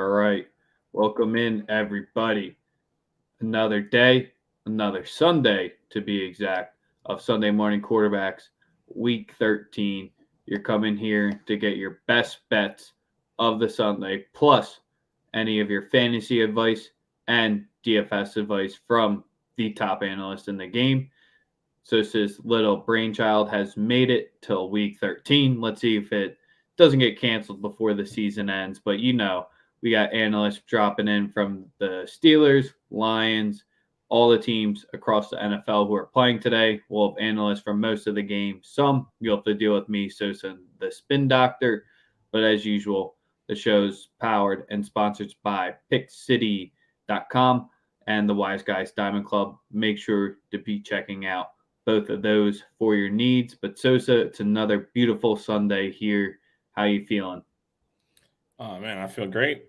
All right. Welcome in, everybody. Another day, another Sunday, to be exact, of Sunday morning quarterbacks, week 13. You're coming here to get your best bets of the Sunday, plus any of your fantasy advice and DFS advice from the top analyst in the game. Sosa's little brainchild has made it till week 13. Let's see if it doesn't get canceled before the season ends. But we got analysts dropping in from the Steelers, Lions, all the teams across the NFL who are playing today. We'll have analysts from most of the games. Some you'll have to deal with me, Sosa, the spin doctor. But as usual, the show's powered and sponsored by PickCity.com and the Wise Guys Diamond Club. Make sure to be checking out both of those for your needs. But Sosa, it's another beautiful Sunday here. How you feeling? Oh man, I feel great.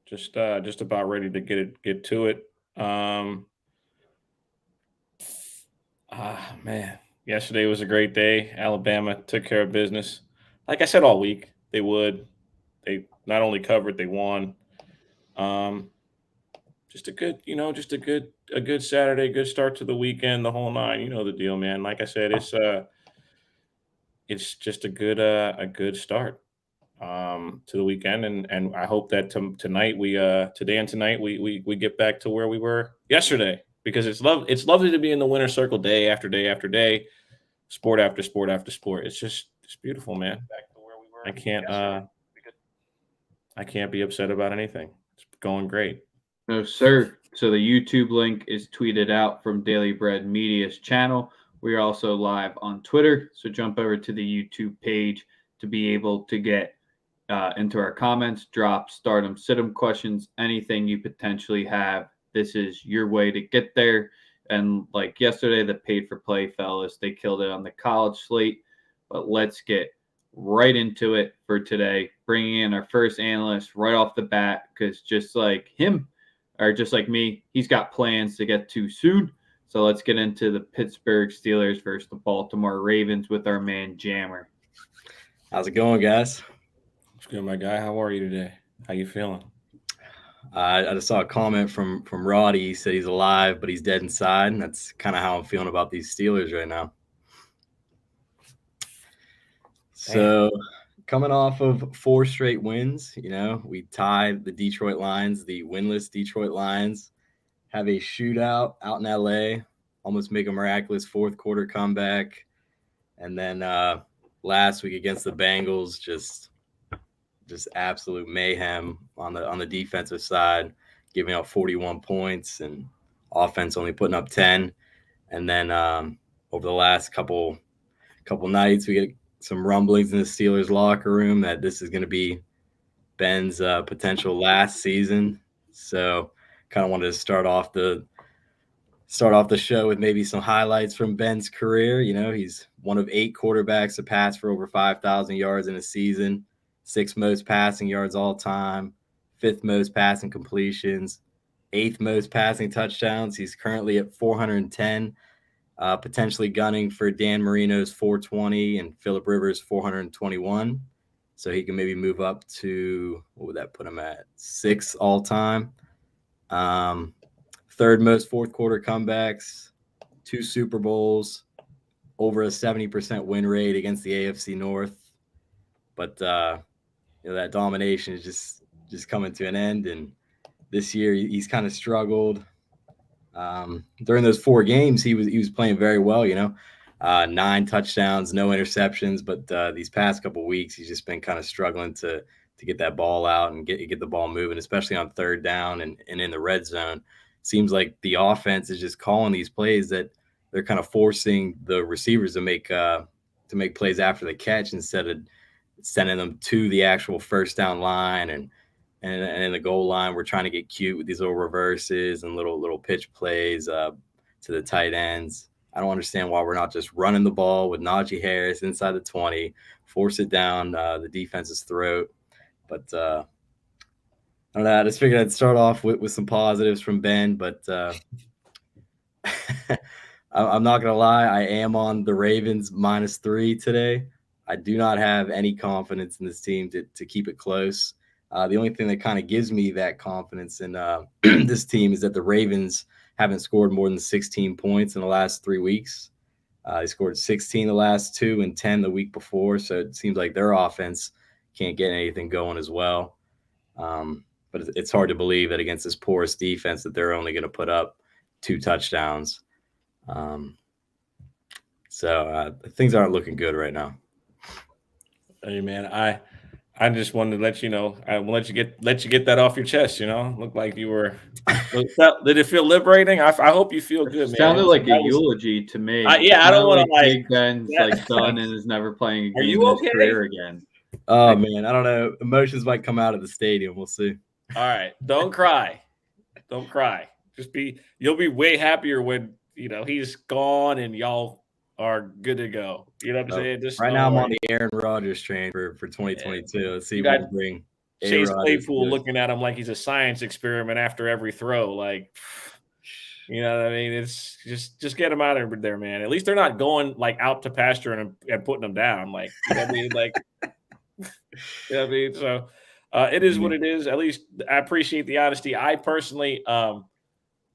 Just about ready to get to it. Man, yesterday was a great day. Alabama took care of business. Like I said all week, they would. They not only covered, they won. Um, just a good Saturday, good start to the weekend, the whole nine. You know the deal, man. Like I said, it's just a good start to the weekend, and I hope that tonight today and tonight we get back to where we were yesterday, because it's lovely to be in the winner's circle day after day after day, sport after sport after sport. It's beautiful, man. I can't I can't be upset about anything. It's going great. No, sir. So the YouTube link is tweeted out from Daily Bread Media's channel. We are also live on Twitter. So jump over to the YouTube page to be able to get into our comments, drop, stardom, situm questions, anything you potentially have. This is your way to get there. And like yesterday, the paid for play fellas, they killed it on the college slate. But let's get right into it for today, bringing in our first analyst right off the bat, because just like him, or just like me, he's got plans to get to soon. So let's get into the Pittsburgh Steelers versus the Baltimore Ravens with our man Jammer. How's it going, guys? What's good, my guy? How are you today? How you feeling? I just saw a comment from Roddy. He said he's alive, but he's dead inside. And that's kind of how I'm feeling about these Steelers right now. So coming off of 4 straight wins, we tied the Detroit Lions, the winless Detroit Lions, have a shootout out in LA, almost make a miraculous fourth quarter comeback. And then last week against the Bengals, just absolute mayhem on the defensive side, giving up 41 points and offense only putting up 10. And then over the last couple nights, we get some rumblings in the Steelers locker room that this is going to be Ben's potential last season. So kind of wanted to start off the show with maybe some highlights from Ben's career. He's one of 8 quarterbacks to pass for over 5,000 yards in a season, 6th most passing yards all time, 5th most passing completions, 8th most passing touchdowns. He's currently at 410, potentially gunning for Dan Marino's 420 and Phillip Rivers' 421. So he can maybe move up to, what would that put him at? 6th all time. 3rd most fourth quarter comebacks, 2 Super Bowls, over a 70% win rate against the AFC North. But that domination is just coming to an end. And this year he's kind of struggled. During those 4 games, he was playing very well. 9 touchdowns, no interceptions. But these past couple weeks, he's just been kind of struggling to get that ball out and get the ball moving, especially on 3rd down and in the red zone. Seems like the offense is just calling these plays that they're kind of forcing the receivers to make plays after the catch instead of sending them to the actual first down line and in the goal line. We're trying to get cute with these little reverses and little pitch plays to the tight ends. I don't understand why we're not just running the ball with Najee Harris inside the 20, force it down the defense's throat. But I don't know. I just figured I'd start off with some positives from Ben, but I'm not going to lie. I am on the Ravens -3 today. I do not have any confidence in this team to keep it close. The only thing that kind of gives me that confidence in this team is that the Ravens haven't scored more than 16 points in the last 3 weeks. They scored 16 the last 2 and 10 the week before. So it seems like their offense can't get anything going as well. But it's hard to believe that against this porous defense that they're only going to put up 2 touchdowns. So things aren't looking good right now. Hey man, I just wanted to let you know. I will let you get that off your chest. Looked like you were. Did it feel liberating? I hope you feel good, man. Sounded like a eulogy to me. I don't want to Big Ben's done and is never playing a game in his career again. Oh man, I don't know. Emotions might come out of the stadium. We'll see. All right, don't cry. Don't cry. You'll be way happier when he's gone and y'all are good to go. You know what I'm saying? Right now, I'm on the Aaron Rodgers train for 2022. Yeah. Let's see what we bring. Chase Claypool looking at him like he's a science experiment after every throw. Like, you know what I mean? It's just get him out of there, man. At least they're not going out to pasture and putting them down. Like, you know what I mean? Like, you know what I mean? So it is what it is. At least I appreciate the honesty. I personally, I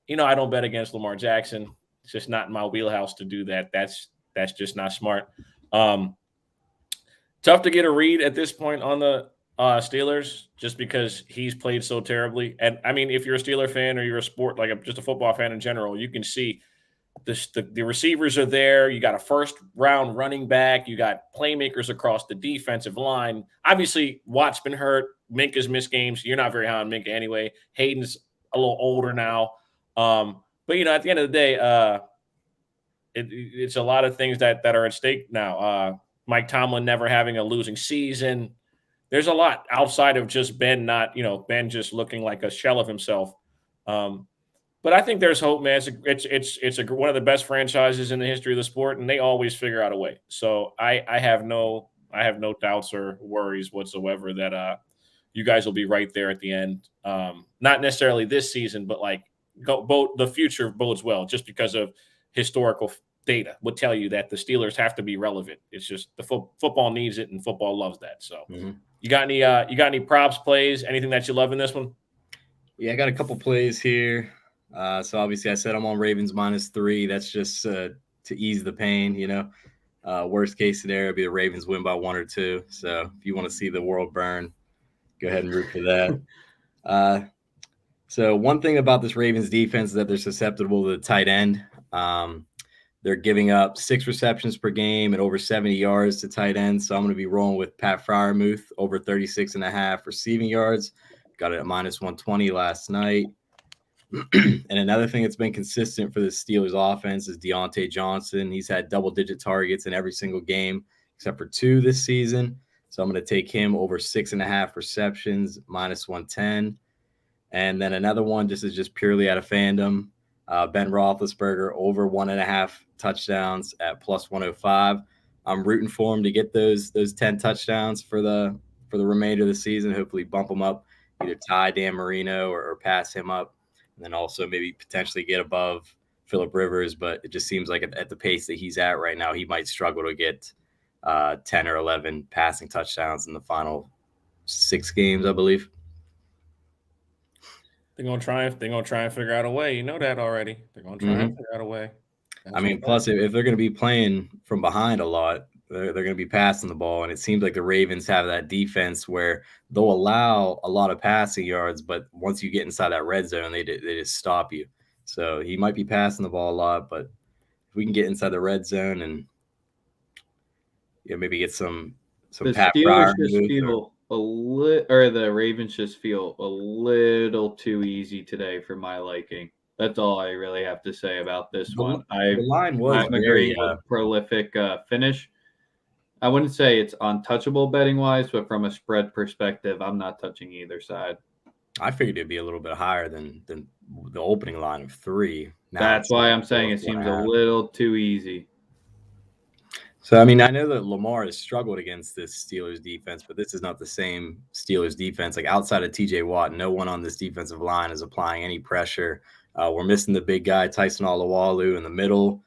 don't bet against Lamar Jackson. It's just not in my wheelhouse to do that. That's just not smart. Tough to get a read at this point on the Steelers just because he's played so terribly. And I mean, if you're a Steeler fan or you're just a football fan in general, you can see the receivers are there. You got a first round running back. You got playmakers across the defensive line. Obviously, Watt's been hurt. Minka's missed games. You're not very high on Minka anyway. Hayden's a little older now. But at the end of the day, it's a lot of things that are at stake now. Mike Tomlin never having a losing season. There's a lot outside of just Ben Ben just looking like a shell of himself. But I think there's hope, man. It's one of the best franchises in the history of the sport, and they always figure out a way. So I have no doubts or worries whatsoever that you guys will be right there at the end. Not necessarily this season, but the future bodes well, just because of historical data would tell you that the Steelers have to be relevant. It's just the football needs it, and football loves that. So, You got any props plays? Anything that you love in this one? Yeah, I got a couple plays here. So obviously, I said I'm on Ravens -3. That's just to ease the pain. Worst case scenario would be the Ravens win by 1 or 2. So if you want to see the world burn, go ahead and root for that. So one thing about this Ravens defense is that they're susceptible to the tight end. They're giving up 6 receptions per game and over 70 yards to tight ends. So I'm going to be rolling with Pat Freiermuth over 36.5 receiving yards. Got it at -120 last night. And another thing that's been consistent for the Steelers offense is Deontay Johnson. He's had double-digit targets in every single game except for 2 this season. So I'm going to take him over 6.5 receptions, -110. And then another one just purely out of fandom. Ben Roethlisberger over 1.5 touchdowns at +105. I'm rooting for him to get those 10 touchdowns for the remainder of the season. Hopefully bump him up, either tie Dan Marino or pass him up, and then also maybe potentially get above Phillip Rivers. But it just seems like at the pace that he's at right now, he might struggle to get 10 or 11 passing touchdowns in the final 6 games, I believe. They're gonna try and figure out a way. You know that already. They're gonna try and figure out a way. Plus, if they're going to be playing from behind a lot, they're going to be passing the ball. And it seems like the Ravens have that defense where they'll allow a lot of passing yards, but once you get inside that red zone, they just stop you. So he might be passing the ball a lot, but if we can get inside the red zone and maybe get some Pat Fryer the Ravens just feel a little too easy today for my liking. That's all I really have to say about this one. The line was very prolific finish. I wouldn't say it's untouchable betting wise, but from a spread perspective, I'm not touching either side. I figured it'd be a little bit higher than the opening line of 3. That's why I'm saying it seems a little too easy. So, I know that Lamar has struggled against this Steelers defense, but this is not the same Steelers defense. Outside of TJ Watt, no one on this defensive line is applying any pressure. We're missing the big guy, Tyson Alualu, in the middle.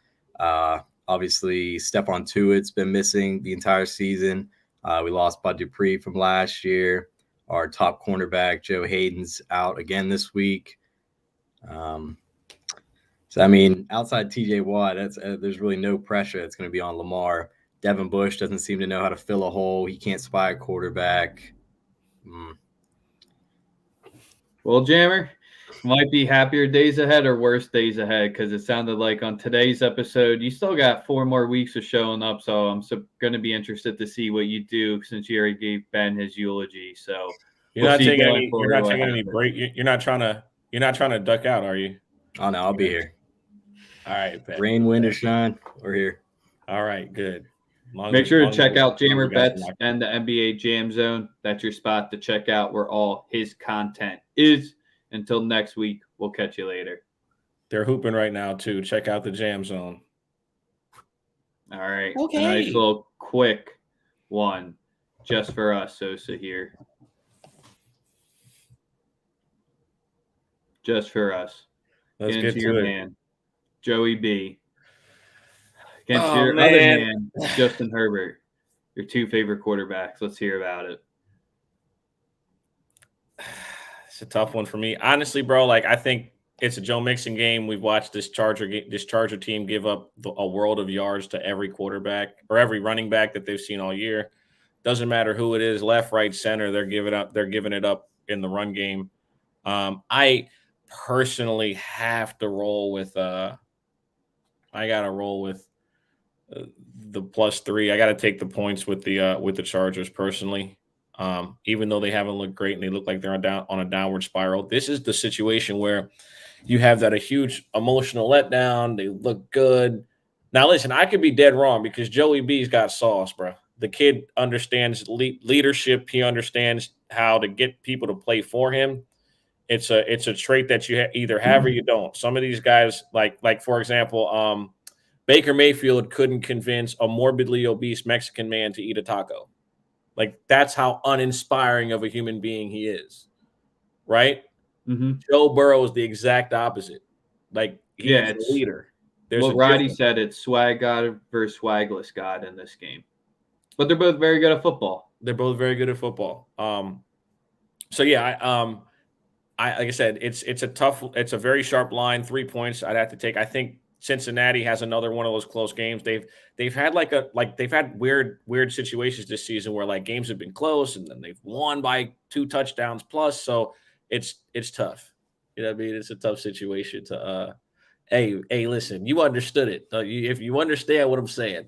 Obviously, Stephon Tuitt's been missing the entire season. We lost Bud Dupree from last year. Our top cornerback, Joe Hayden's out again this week. So, I mean, outside TJ Watt, there's really no pressure that's going to be on Lamar. Devin Bush doesn't seem to know how to fill a hole. He can't spy a quarterback. Well, Jammer, might be happier days ahead or worse days ahead, because it sounded like on today's episode, you still got 4 more weeks of showing up. So I'm going to be interested to see what you do, since you already gave Ben his eulogy. So You're not taking any break. You're not trying to duck out, are you? Oh no, I'll be here. All right, bet. Rain, wind, or shine, we're here. All right, good. Make sure to check out Jammer Bets and the NBA Jam Zone. That's your spot to check out where all his content is. Until next week, we'll catch you later. They're hooping right now, too. Check out the Jam Zone. All right. Okay. A nice little quick one just for us, Sosa here. Just for us. Let's get to your it. man, Joey B. Against Oh, your man. other man, Justin Herbert. Your 2 favorite quarterbacks. Let's hear about it. It's a tough one for me. Honestly, bro, like I think it's a Joe Mixon game. We've watched this Charger team give up a world of yards to every quarterback or every running back that they've seen all year. Doesn't matter who it is, left, right, center, they're giving it up in the run game. I personally have to roll with the +3. I got to take the points with the Chargers personally. Even though they haven't looked great and they look like they're on a downward spiral, this is the situation where you have a huge emotional letdown. They look good. Now, listen, I could be dead wrong because Joey B's got sauce, bro. The kid understands leadership. He understands how to get people to play for him. It's a trait that you either have or you don't. Some of these guys, like for example, Baker Mayfield couldn't convince a morbidly obese Mexican man to eat a taco. Like, that's how uninspiring of a human being he is, right? Mm-hmm. Joe Burrow is the exact opposite. Like, he's a leader. What Roddy said, it's swag God versus swagless God in this game. But they're both very good at football. So, yeah, like I said, it's a very sharp line. 3 points I'd have to take. I think Cincinnati has another one of those close games. They've had weird situations this season where like games have been close and then they've won by 2 touchdowns plus. So it's tough. You know what I mean? It's a tough situation to hey, listen, you understood it. If you understand what I'm saying.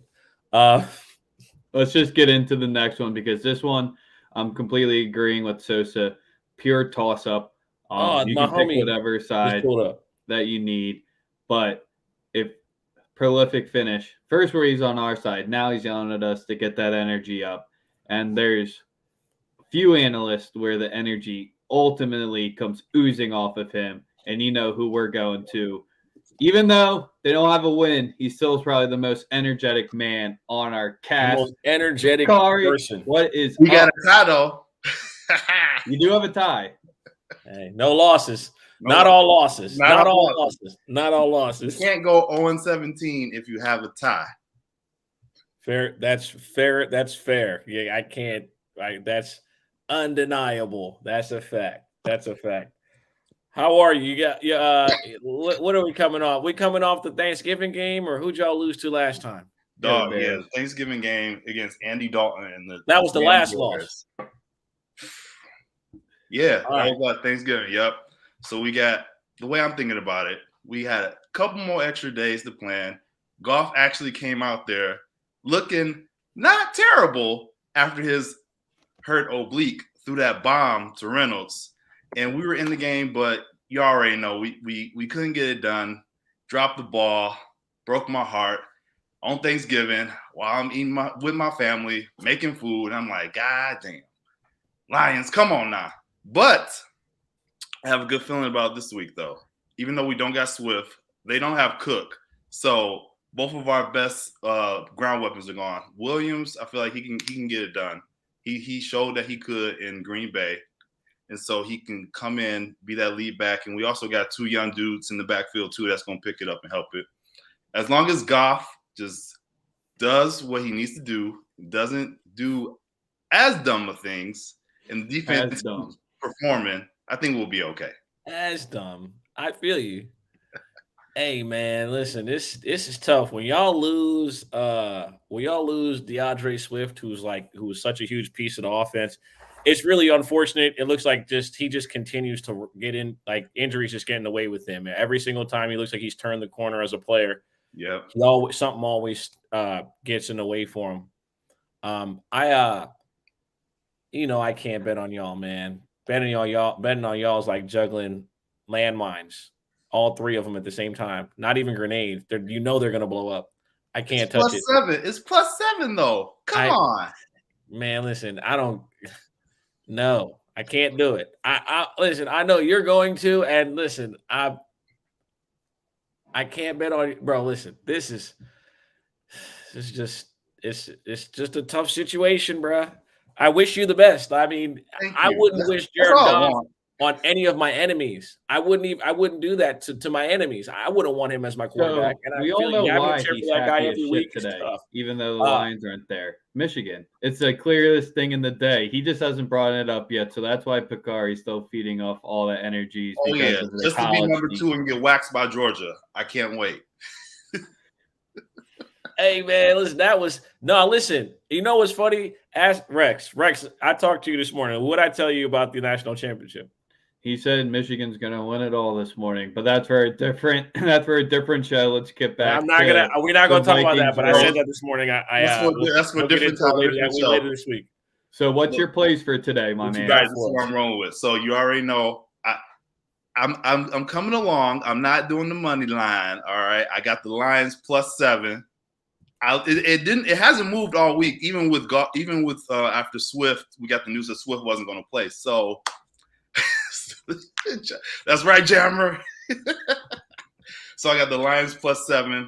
Let's just get into the next one because this one I'm completely agreeing with Sosa. Pure toss up. You can pick whatever side that you need, but if prolific finish, first where he's on our side, now he's yelling at us to get that energy up. And there's few analysts where the energy ultimately comes oozing off of him. And you know who we're going to. Even though they don't have a win, he still is probably the most energetic man on our cast. The most energetic person. What is we got a tie, though. You do have a tie. Hey, no losses. Not all losses. Not all losses. You can't go 0-17 if you have a tie. Fair. That's fair. Yeah, I can't. That's undeniable. That's a fact. How are you? What are we coming off? We coming off the Thanksgiving game, or who'd y'all lose to last time? Dog, yeah, the Thanksgiving game against Andy Dalton and that was the last loss. Yeah, that was Thanksgiving. Yep. So we got, the way I'm thinking about it, we had a couple more extra days to plan. Goff actually came out there looking not terrible after his hurt oblique threw that bomb to Reynolds. And we were in the game, but you already know we couldn't get it done. Dropped the ball, broke my heart on Thanksgiving while I'm eating with my family, making food. I'm like, God damn, Lions, come on now. But I have a good feeling about this week, though. Even though we don't got Swift, they don't have Cook. So both of our best ground weapons are gone. Williams, I feel like he can get it done. He showed that he could in Green Bay. And so he can come in, be that lead back. And we also got 2 young dudes in the backfield, too, that's going to pick it up and help it. As long as Goff just does what he needs to do, doesn't do as dumb of things, and the defense is performing, I think we'll be okay. That's dumb. I feel you. Hey man, listen, this is tough. When y'all lose DeAndre Swift, who was such a huge piece of the offense, it's really unfortunate. It looks like he just continues to get in, like injuries just getting away with him. Every single time he looks like he's turned the corner as a player. Yeah. Something always gets in the way for him. I can't bet on y'all, man. Betting on y'all is like juggling landmines. All three of them at the same time. Not even grenades. They're going to blow up. I can't touch it. +7. It's +7 though. Come on. Man, listen, no, I can't do it. I listen, I know you're going to, and listen, I can't bet on you. Bro, listen, it's just a tough situation, bro. I wish you the best. I mean, I wouldn't wish Jared Goff on any of my enemies. I wouldn't do that to my enemies. I wouldn't want him as my quarterback. So and we all know why he's happy as shit today, today, even though the Lions aren't there. Michigan. It's the clearest thing in the day. He just hasn't brought it up yet, so that's why Picari's still feeding off all that energy. Oh yeah, just to be number 2 and get waxed by Georgia. I can't wait. Hey man, listen. You know what's funny? Ask Rex. Rex, I talked to you this morning. What did I tell you about the national championship? He said Michigan's going to win it all this morning, but that's for a different. That's for a different show. Let's get back. We're not gonna talk about that. But I said that this morning. That's for different time later this week. So, what's your plays for today, my man? Guys, this is what I'm rolling with. So you already know. I'm coming along. I'm not doing the money line. All right, I got the Lions +7. It hasn't moved all week. Even with after Swift, we got the news that Swift wasn't going to play. So. That's right, Jammer. So I got the Lions +7,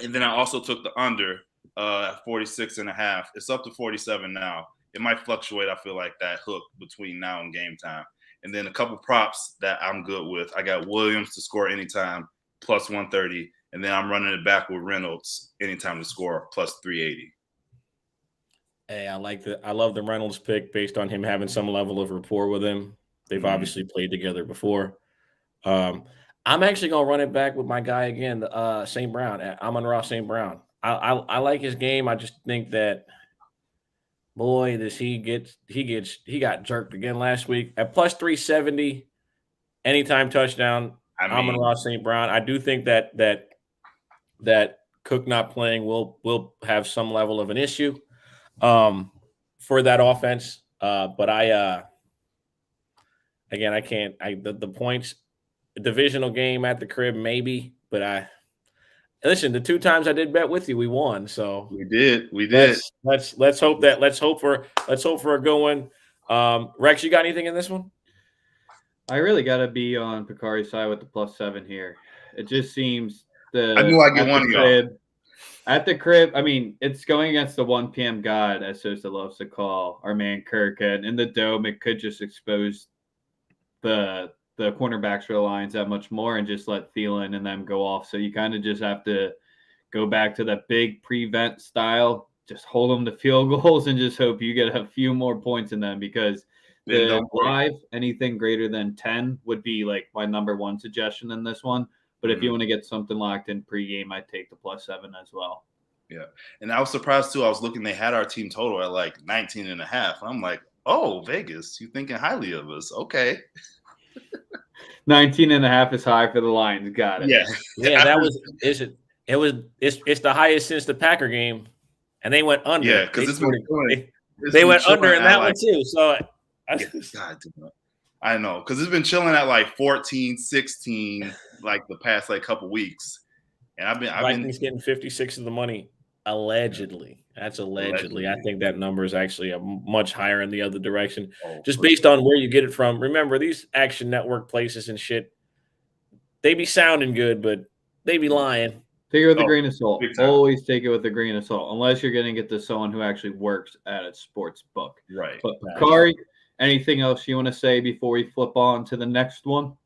and then I also took the under at 46.5. It's up to 47 now. It might fluctuate. I feel like that hook between now and game time, and then a couple props that I'm good with. I got Williams to score anytime +130, and then I'm running it back with Reynolds anytime to score +380. Hey, I love the Reynolds pick based on him having some level of rapport with him. They've obviously played together before. I'm actually going to run it back with my guy again, St. Brown. Amon-Ra St. Brown. I like his game. I just think that, boy, he got jerked again last week at +370, anytime touchdown. Amon-Ra St. Brown. I do think that Cook not playing will have some level of an issue for that offense. But again, I can't. The points, divisional game at the crib, maybe. But listen. The 2 times I did bet with you, we won. So we did. Let's hope for a good one. Rex, you got anything in this one? I really got to be on Picari's side with the +7 here. It just seems I knew I'd get one of y'all. At the crib, I mean, it's going against the 1 p.m. god, as Sosa loves to call our man Kirk. And in the dome, it could just expose the cornerbacks for the Lions that much more and just let Thielen and them go off. So you kind of just have to go back to that big prevent style, just hold them to field goals and just hope you get a few more points in them, because the live, anything greater than 10 would be like my number 1 suggestion in this one. But if you want to get something locked in pregame, I'd take the +7 as well. Yeah. And I was surprised too. I was looking, they had our team total at like 19.5. I'm like, oh, Vegas, you thinking highly of us. Okay. 19.5 is high for the Lions. Got it. Yeah, it's the highest since the Packer game, and they went under. Yeah, because they went under in that one too. So I know, because it's been chilling at like 14, 16, like the past like couple weeks. And I've been getting 56 of the money. Allegedly. That's allegedly. I think that number is actually much higher in the other direction, just based on where you get it from. Remember, these Action Network places and shit, they be sounding good, but they be lying. Take it with a grain of salt. Always take it with a grain of salt, unless you're going to get to someone who actually works at a sports book. Right. But Kari, anything else you want to say before we flip on to the next one?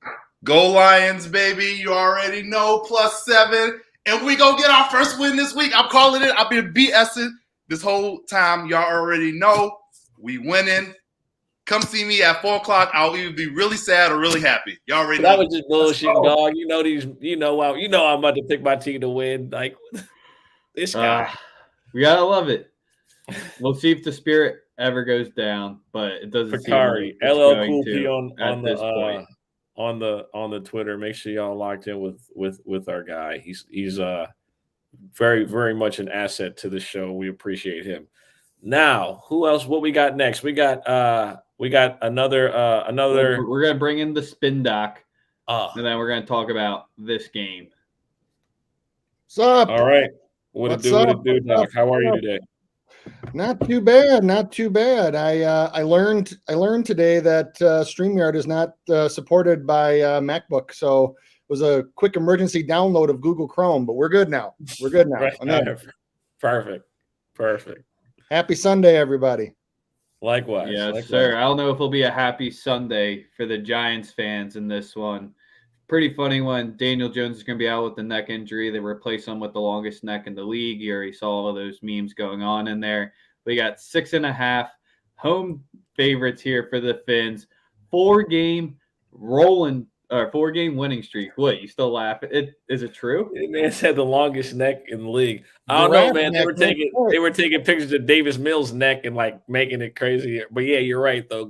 Go Lions, baby. You already know +7. And we going to get our first win this week. I'm calling it. I've been BSing this whole time. Y'all already know we winning. come see me at 4 o'clock. I'll either be really sad or really happy. Y'all already know. That was just bullshit, dog. You know I'm about to pick my team to win. Like this guy. We gotta love it. We'll see if the spirit ever goes down, but it doesn't seem like it's LL going Cool to P at this point. on the Twitter. Make sure y'all locked in with our guy. He's very, very much an asset to the show. We appreciate him. Now, who else? What we got next? We got another. We're gonna bring in the spin doc, and then we're gonna talk about this game. What's up? All right. What it do, Doc? How are you today? Not too bad. Not too bad. I learned today that StreamYard is not supported by MacBook, so it was a quick emergency download of Google Chrome. But we're good now. We're good now. Perfect. Happy Sunday, everybody. Likewise. Yes, sir. I don't know if it'll be a happy Sunday for the Giants fans in this one. Pretty funny one. Daniel Jones is going to be out with the neck injury. They replace him with the longest neck in the league. You already saw all of those memes going on in there. We got 6.5 home favorites here for the Fins. 4-game winning streak. What, you still laugh? Is it true? Man said the longest neck in the league. I don't know, man. They were taking pictures of Davis Mills' neck and like making it crazy. But yeah, you're right though.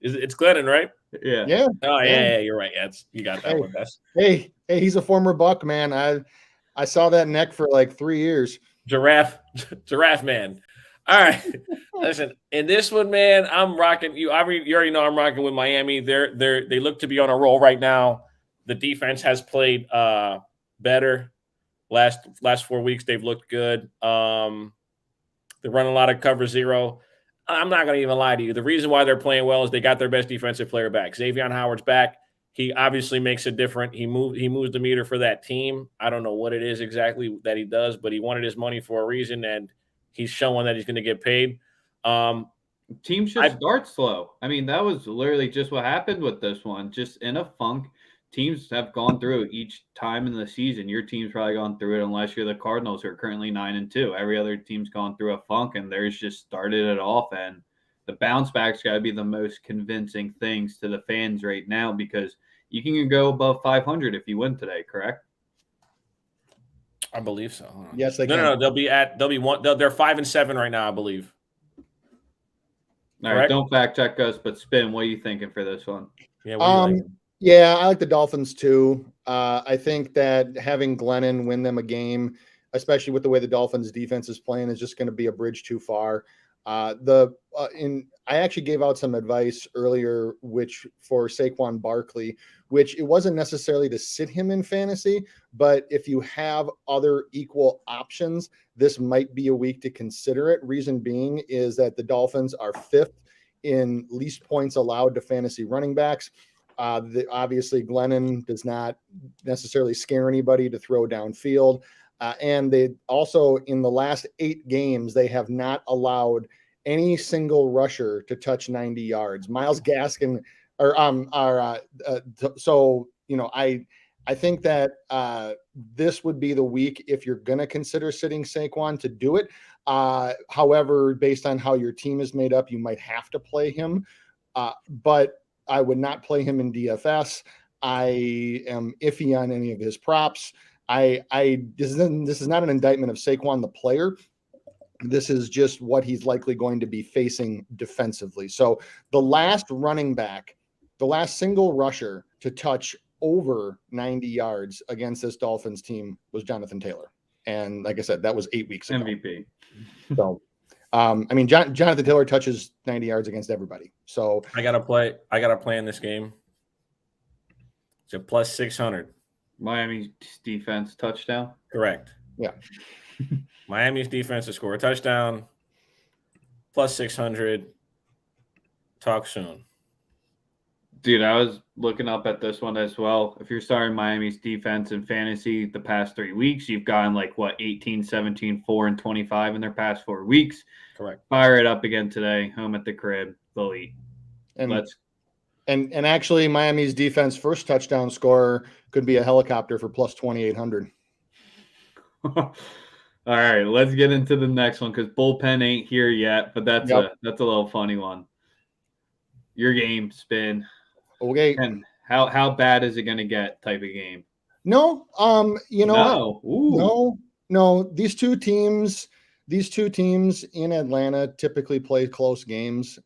It's Glennon, right? Yeah. Oh yeah, you're right. You got that one. Hey, he's a former Buck, man. I saw that neck for like 3 years. Giraffe man. All right. Listen, in this one, man, I'm rocking you. You already know I'm rocking with Miami. They look to be on a roll right now. The defense has played better. Last 4 weeks, they've looked good. They run a lot of cover zero. I'm not going to even lie to you. The reason why they're playing well is they got their best defensive player back. Xavier Howard's back. He obviously makes it different. He moves the meter for that team. I don't know what it is exactly that he does, but he wanted his money for a reason, and he's showing that he's going to get paid. Teams just start slow. I mean, that was literally just what happened with this one. Just in a funk. Teams have gone through it each time in the season. Your team's probably gone through it unless you're the Cardinals, who are currently 9-2. Every other team's gone through a funk, and theirs just started it off. And the bounce back's got to be the most convincing things to the fans right now, because you can go above 500 if you win today, correct? I believe so. Yes, they can. No. They'll be one. They're 5-7 right now, I believe. All right, don't fact check us, but Spin, what are you thinking for this one? Yeah. Yeah, I like the Dolphins too. I think that having Glennon win them a game, especially with the way the Dolphins defense is playing, is just going to be a bridge too far. I actually gave out some advice earlier, which for Saquon Barkley, which it wasn't necessarily to sit him in fantasy, but if you have other equal options, this might be a week to consider it. Reason being is that the Dolphins are 5th in least points allowed to fantasy running backs. Obviously, Glennon does not necessarily scare anybody to throw downfield. And they also, in the last 8 games, they have not allowed any single rusher to touch 90 yards. Myles Gaskin so, I think that this would be the week, if you're going to consider sitting Saquon, to do it. However, based on how your team is made up, you might have to play him. But I would not play him in DFS. I am iffy on any of his props. This is not an indictment of Saquon the player. This is just what he's likely going to be facing defensively. So the last single rusher to touch over 90 yards against this Dolphins team was Jonathan Taylor. And like I said, that was 8 weeks ago. MVP. So, Jonathan Taylor touches 90 yards against everybody. So I gotta play in this game. It's a plus 600. Miami's defense touchdown. Correct. Yeah. Miami's defense to score a touchdown. Plus 600. Talk soon. Dude, I was looking up at this one as well. If you're starting Miami's defense in fantasy the past 3 weeks, you've gotten 18, 17, 4, and 25 in their past 4 weeks. Correct. Fire it up again today, home at the crib. They'll eat. And actually, Miami's defense first touchdown scorer could be a helicopter for plus 2,800. All right, let's get into the next one, because bullpen ain't here yet, but that's a little funny one. your game spin. Okay. And how bad is it going to get type of game? No, no. These two teams in Atlanta typically play close games.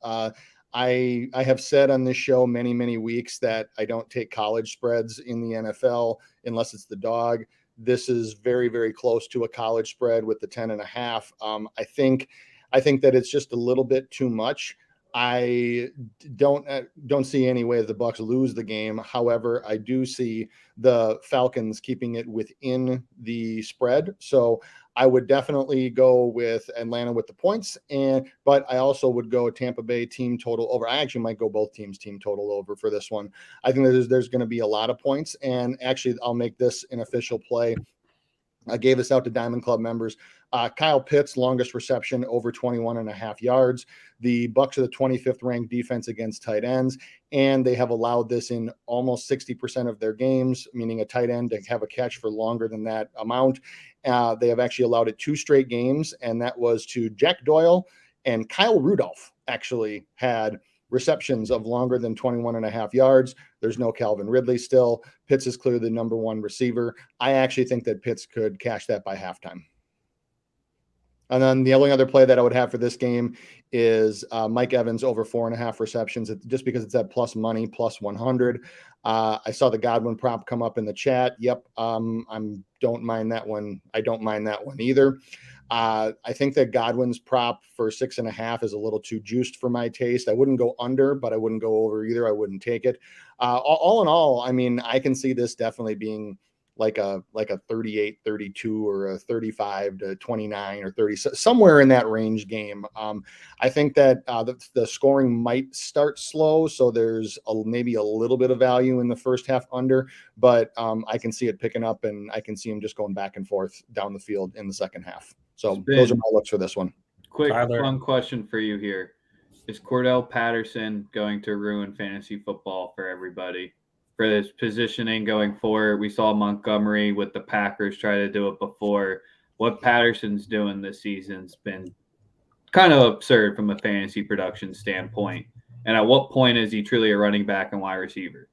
I have said on this show many weeks that I don't take college spreads in the NFL unless it's the dog. This is very close to a college spread with the 10.5. I think that it's just a little bit too much. I don't see any way the Bucs lose the game. However, I do see the Falcons keeping it within the spread. So I would definitely go with Atlanta with the points, but I also would go Tampa Bay team total over. I actually might go both teams team total over for this one. I think there's going to be a lot of points, and actually I'll make this an official play. I gave this out to Diamond Club members. Kyle Pitts, longest reception, over 21.5 yards. The Bucs are the 25th ranked defense against tight ends, and they have allowed this in almost 60% of their games, meaning a tight end to have a catch for longer than that amount. They have actually allowed it 2 straight games, and that was to Jack Doyle, and Kyle Rudolph actually had receptions of longer than 21.5 yards. There's no Calvin Ridley still. Pitts is clearly the number 1 receiver. I actually think that Pitts could cash that by halftime. And then the only other play that I would have for this game is Mike Evans over 4.5 receptions, just because it's at plus money, plus 100. I saw the Godwin prop come up in the chat. Yep, I don't mind that one. I don't mind that one either. I think that Godwin's prop for 6.5 is a little too juiced for my taste. I wouldn't go under, but I wouldn't go over either. I wouldn't take it. All in all, I mean, I can see this definitely being like a 38-32 or a 35-29 or 30, somewhere in that range game. I think that the scoring might start slow, so there's maybe a little bit of value in the first half under, but I can see it picking up, and I can see him just going back and forth down the field in the second half. So those are my looks for this one. Quick, fun question for you here. Is Cordell Patterson going to ruin fantasy football for everybody? For this positioning going forward, we saw Montgomery with the Packers try to do it before. What Patterson's doing this season's been kind of absurd from a fantasy production standpoint. And at what point is he truly a running back and wide receiver?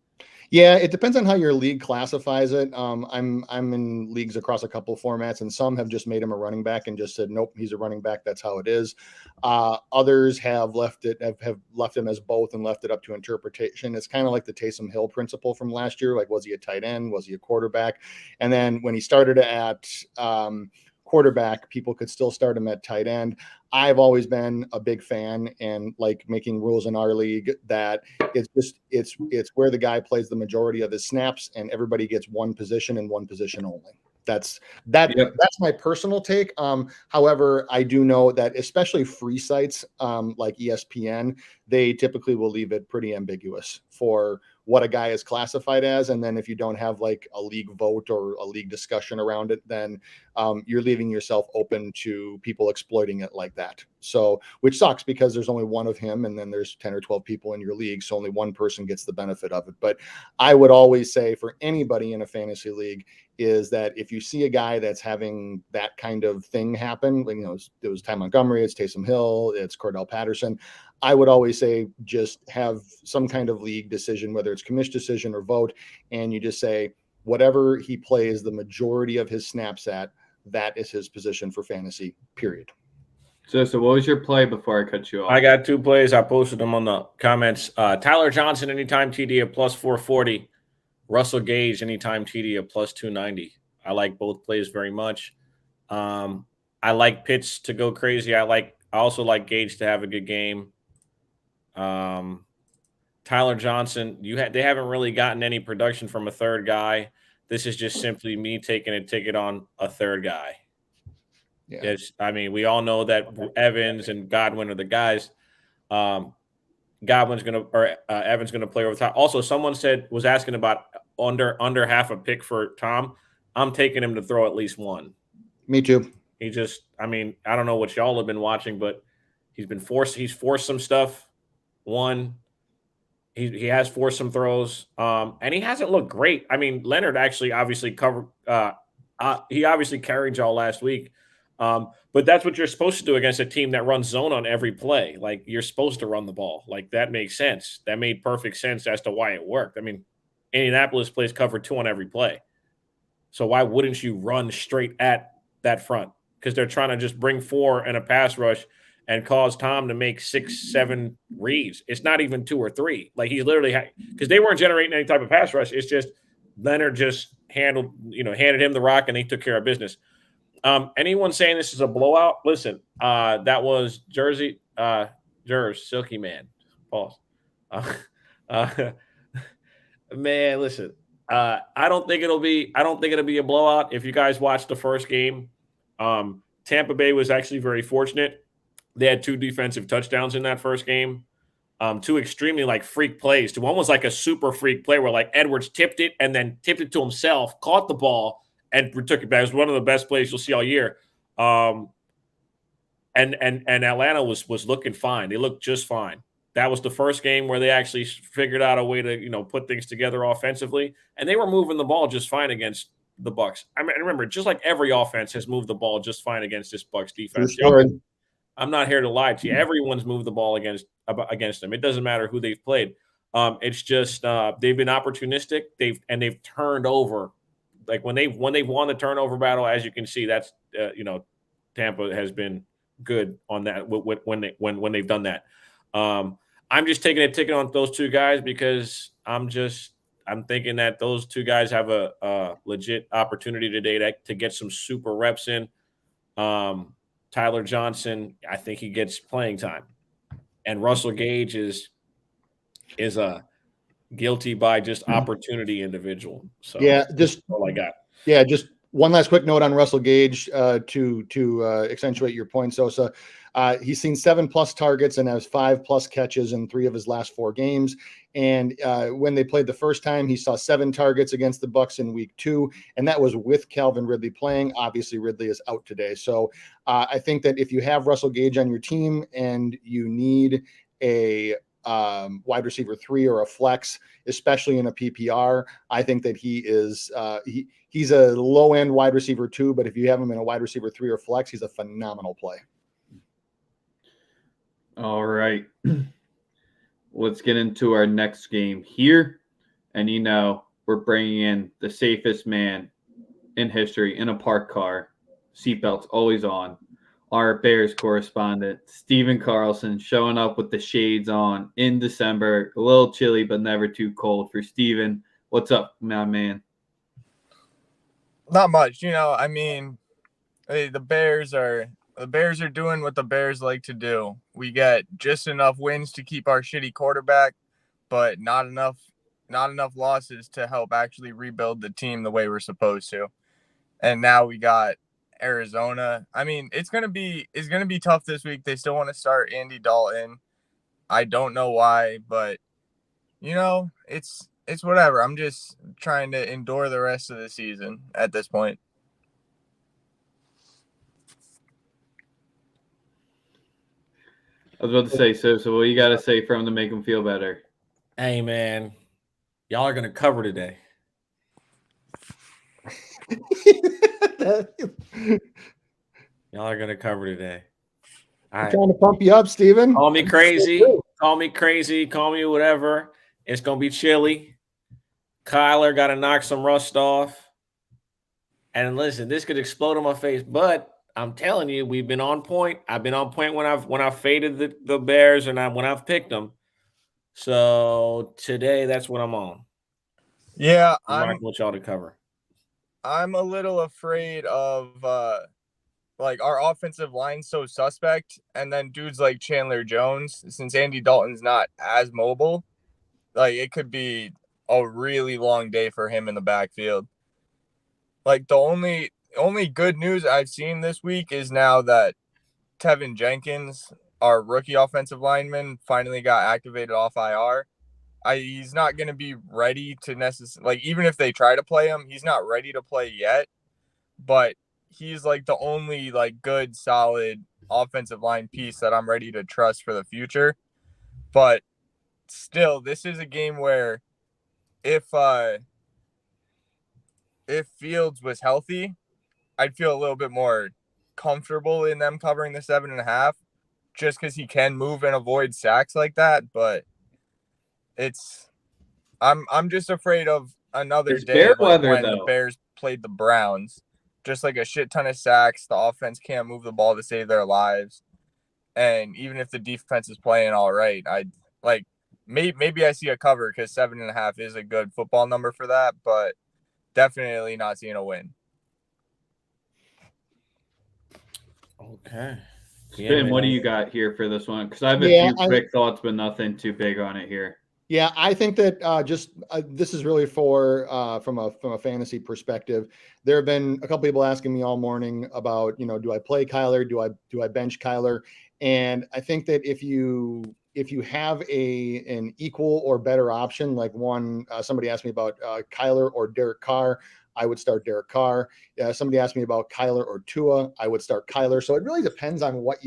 Yeah, it depends on how your league classifies it. I'm in leagues across a couple formats, and some have just made him a running back and just said, nope, he's a running back. That's how it is. Others have left him as both and left it up to interpretation. It's kind of like the Taysom Hill principle from last year. Like, was he a tight end? Was he a quarterback? And then when he started at quarterback, people could still start him at tight end. I've always been a big fan and like making rules in our league that it's where the guy plays the majority of his snaps and everybody gets one position and one position only. That's my personal take. However, I do know that especially free sites like ESPN, they typically will leave it pretty ambiguous for what a guy is classified as. And then if you don't have like a league vote or a league discussion around it, then you're leaving yourself open to people exploiting it like that. So, which sucks because there's only one of him and then there's 10 or 12 people in your league. So only one person gets the benefit of it. But I would always say for anybody in a fantasy league is that if you see a guy that's having that kind of thing happen, like, it was Ty Montgomery, it's Taysom Hill, it's Cordell Patterson, I would always say just have some kind of league decision, whether it's commission decision or vote, and you just say whatever he plays the majority of his snaps at, that is his position for fantasy, period. So what was your play before I cut you off? I got 2 plays. I posted them on the comments. Tyler Johnson, anytime TD at plus 440. Russell Gage, anytime TD at plus 290. I like both plays very much. I like Pitts to go crazy. I also like Gage to have a good game. Tyler Johnson, they haven't really gotten any production from a third guy. This is just simply me taking a ticket on a third guy. Yeah. Yes, I mean, we all know that Evans and Godwin are the guys. Evans gonna play over top. Also, someone was asking about under half a pick for Tom. I'm taking him to throw at least one. Me too. I don't know what y'all have been watching, but he's forced some stuff. One, he has forced some throws, and he hasn't looked great. I mean, Leonard actually obviously covered. He obviously carried y'all last week. But that's what you're supposed to do against a team that runs zone on every play. Like, you're supposed to run the ball. Like, that makes sense. That made perfect sense as to why it worked. I mean, Indianapolis plays cover 2 on every play. So why wouldn't you run straight at that front? Because they're trying to just bring 4 in a pass rush and cause Tom to make 6, 7 reads. It's not even 2 or 3. Like, he's literally because they weren't generating any type of pass rush. It's just Leonard just handed him the rock and they took care of business. Anyone saying this is a blowout? Listen, that was Jersey, Silky Man. Pause. Man, listen. I don't think it'll be a blowout. If you guys watched the first game, Tampa Bay was actually very fortunate. They had 2 defensive touchdowns in that first game. 2 extremely like freak plays. One was like a super freak play where like Edwards tipped it and then tipped it to himself, caught the ball, and took it back. It was one of the best plays you'll see all year. And Atlanta was looking fine. They looked just fine. That was the first game where they actually figured out a way to, put things together offensively, and they were moving the ball just fine against the Bucs. I mean, remember, just like every offense has moved the ball just fine against this Bucs defense. Sure. I'm not here to lie to you. Everyone's moved the ball against them. It doesn't matter who they've played. It's just they've been opportunistic. They've turned over. Like when they've won the turnover battle, as you can see, that's Tampa has been good on that when they've done that. I'm just taking a ticket on those 2 guys because I'm thinking that those 2 guys have a legit opportunity today to get some super reps in. Tyler Johnson, I think he gets playing time, and Russell Gage is a guilty by just opportunity individual. So yeah, that's all I got. Yeah, just one last quick note on Russell Gage to accentuate your point, Sosa. He's seen 7+ targets and has 5+ catches in 3 of his last 4 games. And when they played the first time, he saw 7 targets against the Bucs in week 2, and that was with Calvin Ridley playing. Obviously, Ridley is out today. So I think that if you have Russell Gage on your team and you need a wide receiver 3 or a flex, especially in a PPR, I think that he is he's a low end wide receiver 2, but if you have him in a wide receiver 3 or flex, he's a phenomenal play. All right. Let's get into our next game here. And we're bringing in the safest man in history in a parked car. Seatbelts always on. Our Bears correspondent, Steven Carlson, showing up with the shades on in December. A little chilly, but never too cold for Steven. What's up, my man? Not much. I mean, the Bears are doing what the Bears like to do. We get just enough wins to keep our shitty quarterback, but not enough losses to help actually rebuild the team the way we're supposed to. And now we got Arizona. I mean, it's gonna be tough this week. They still want to start Andy Dalton. I don't know why, but it's whatever. I'm just trying to endure the rest of the season at this point. I was about to say, so what you got to say for him to make him feel better? Hey, man, y'all are going to cover today. Y'all are going to cover today. I'm trying to pump you up, Steven. Call me crazy. Call me whatever. It's going to be chilly. Kyler got to knock some rust off. And listen, this could explode in my face, but I'm telling you, we've been on point. I've been on point when I've faded the Bears and when I've picked them. So today, that's what I'm on. Yeah, I'm not want y'all to cover. I'm a little afraid of our offensive line's so suspect, and then dudes like Chandler Jones, since Andy Dalton's not as mobile, like it could be a really long day for him in the backfield. Like the only good news I've seen this week is now that Tevin Jenkins, our rookie offensive lineman, finally got activated off IR. He's not going to be ready to necessarily, even if they try to play him, he's not ready to play yet. But he's the only good, solid offensive line piece that I'm ready to trust for the future. But still, this is a game where if Fields was healthy, I'd feel a little bit more comfortable in them covering the 7.5 just because he can move and avoid sacks like that. But I'm just afraid of another It's day bear like weather, when the though. Bears played the Browns. Just like a shit ton of sacks. The offense can't move the ball to save their lives. And even if the defense is playing all right, maybe I see a cover because 7.5 is a good football number for that, but definitely not seeing a win. Okay. Spin, what do you got here for this one? Because I have a few quick thoughts, but nothing too big on it here. Yeah, I think that this is really for from a fantasy perspective. There have been a couple people asking me all morning about, do I play Kyler? Do I bench Kyler? And I think that if you have an equal or better option, like somebody asked me about Kyler or Derek Carr, I would start Derek Carr. Somebody asked me about Kyler or Tua, I would start Kyler. So it really depends on what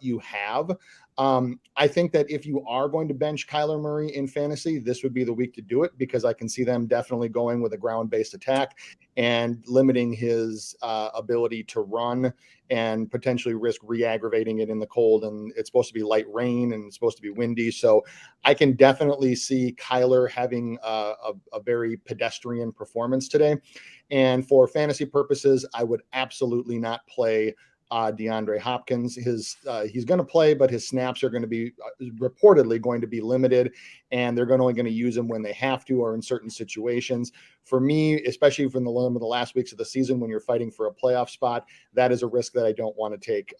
you have. I think that if you are going to bench Kyler Murray in fantasy, this would be the week to do it because I can see them definitely going with a ground-based attack and limiting his ability to run and potentially risk re-aggravating it in the cold. And it's supposed to be light rain and it's supposed to be windy. So I can definitely see Kyler having a very pedestrian performance today. And for fantasy purposes, I would absolutely not play DeAndre Hopkins. He's going to play, but his snaps are going to be reportedly going to be limited, and they're only going to use him when they have to or in certain situations. For me, especially from the last weeks of the season when you're fighting for a playoff spot, that is a risk that I don't want to take.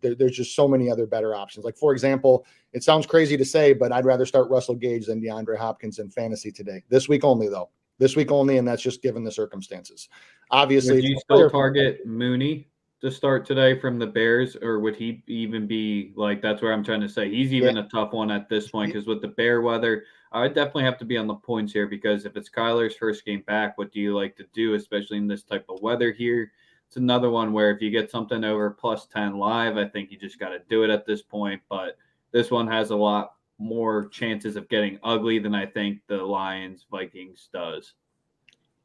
There's just so many other better options. Like, for example, it sounds crazy to say, but I'd rather start Russell Gage than DeAndre Hopkins in fantasy today. This week only, though. This week only, and that's just given the circumstances. Obviously, would you still target Mooney to start today from the Bears, or would he even be like, that's where I'm trying to say he's even a tough one at this point because with the bear weather, I would definitely have to be on the points here because if it's Kyler's first game back, what do you like to do, especially in this type of weather here? It's another one where if you get something over plus 10 live, I think you just got to do it at this point. But this one has a lot more chances of getting ugly than I think the Lions-Vikings does.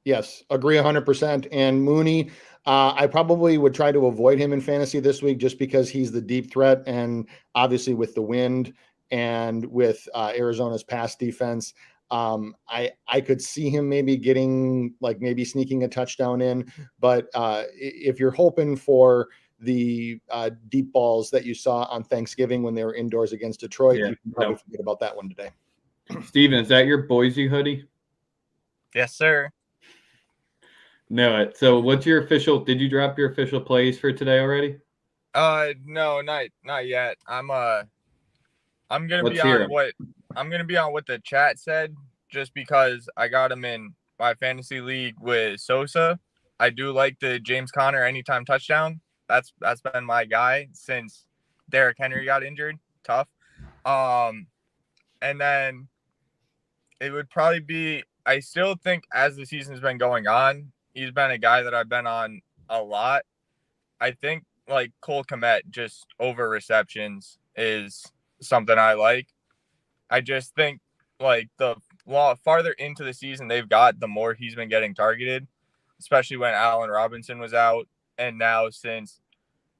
Yes, agree 100%. And Mooney, I probably would try to avoid him in fantasy this week just because he's the deep threat. And obviously with the wind and with Arizona's pass defense, I could see him maybe sneaking a touchdown in. But if you're hoping for the deep balls that you saw on Thanksgiving when they were indoors against Detroit, you can probably forget about that one today. Steven, is that your Boise hoodie? Yes, sir. No. So what's your official? Did you drop your official plays for today already? No, not yet. I'm gonna be on what the chat said just because I got him in my fantasy league with Sosa. I do like the James Conner anytime touchdown. That's been my guy since Derrick Henry got injured. Tough. And then it would probably be, I still think as the season's been going on, he's been a guy that I've been on a lot. I think like Cole Kmet just over receptions is something I like. I just think like the farther into the season they've got, the more he's been getting targeted, especially when Allen Robinson was out. And now since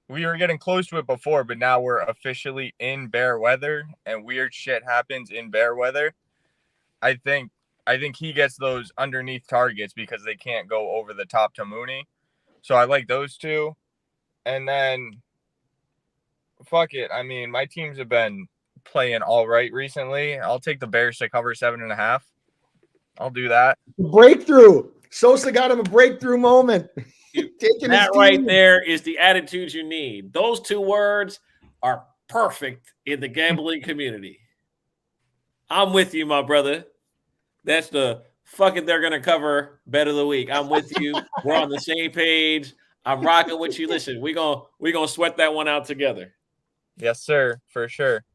we were getting close to it before, but now we're officially in bear weather and weird shit happens in bear weather. I think he gets those underneath targets because they can't go over the top to Mooney. So I like those two. And then, fuck it. I mean, my teams have been playing all right recently. I'll take the Bears to cover 7.5. I'll do that. Breakthrough. Sosa got him a breakthrough moment. That right there is the attitude you need. Those two words are perfect in the gambling community. I'm with you, my brother. That's the fuck it, they're going to cover bet of the week. I'm with you. We're on the same page. I'm rocking with you. Listen, we're gonna sweat that one out together. Yes, sir, for sure.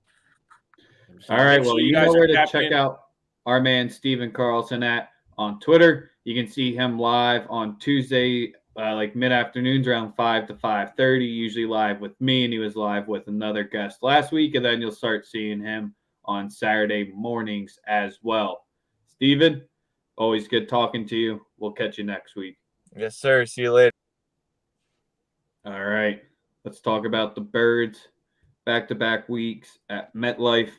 All right, well, you know where to check out our man Steven Carlson on Twitter. You can see him live on Tuesday, like mid-afternoons around 5 to 5:30, usually live with me, and he was live with another guest last week, and then you'll start seeing him on Saturday mornings as well. Steven, always good talking to you. We'll catch you next week. Yes, sir. See you later. Let's talk about the Birds. Back-to-back weeks at MetLife.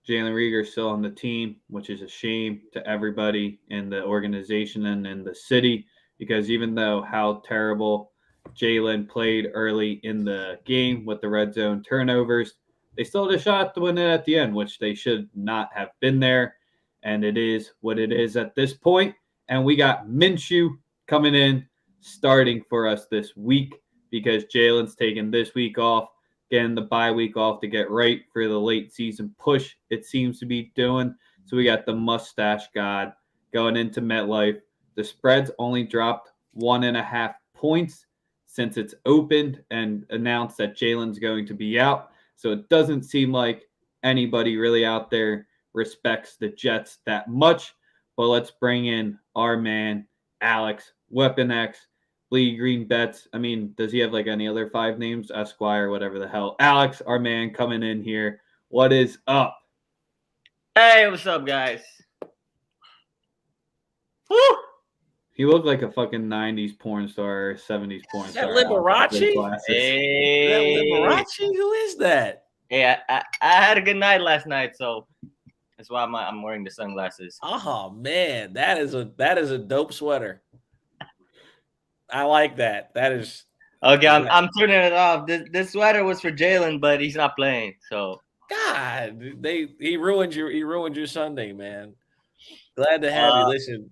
Jalen Reagor still on the team, which is a shame to everybody in the organization and in the city, because even though how terrible Jalen played early in the game with the red zone turnovers, they still had a shot to win it at the end, which they should not have been there. And it is what it is at this point. And we got Minshew coming in, starting for us this week, because Jalen's taking this week off, getting the bye week off to get right for the late season push it seems to be doing. So we got the mustache god going into MetLife. The spread's only dropped 1.5 points since it's opened and announced that Jalen's going to be out. So it doesn't seem like anybody really out there respects the Jets that much. But let's bring in our man, Alex, Weapon X, Lee Green Bets. I mean, does he have like any other 5 names? Esquire, whatever the hell. Alex, our man, coming in here. What is up? Hey, what's up, guys? Woo! He looked like a fucking 90s porn star or 70s porn Is that star. Liberace? Hey, Is that Liberace? Who is that? Hey, I had a good night last night, so that's why I'm wearing the sunglasses. Oh man, that is a dope sweater. I like that. That is Okay, I'm turning it off. This sweater was for Jalen, but he's not playing, so God. He ruined your Sunday, man. Glad to have you. Listen,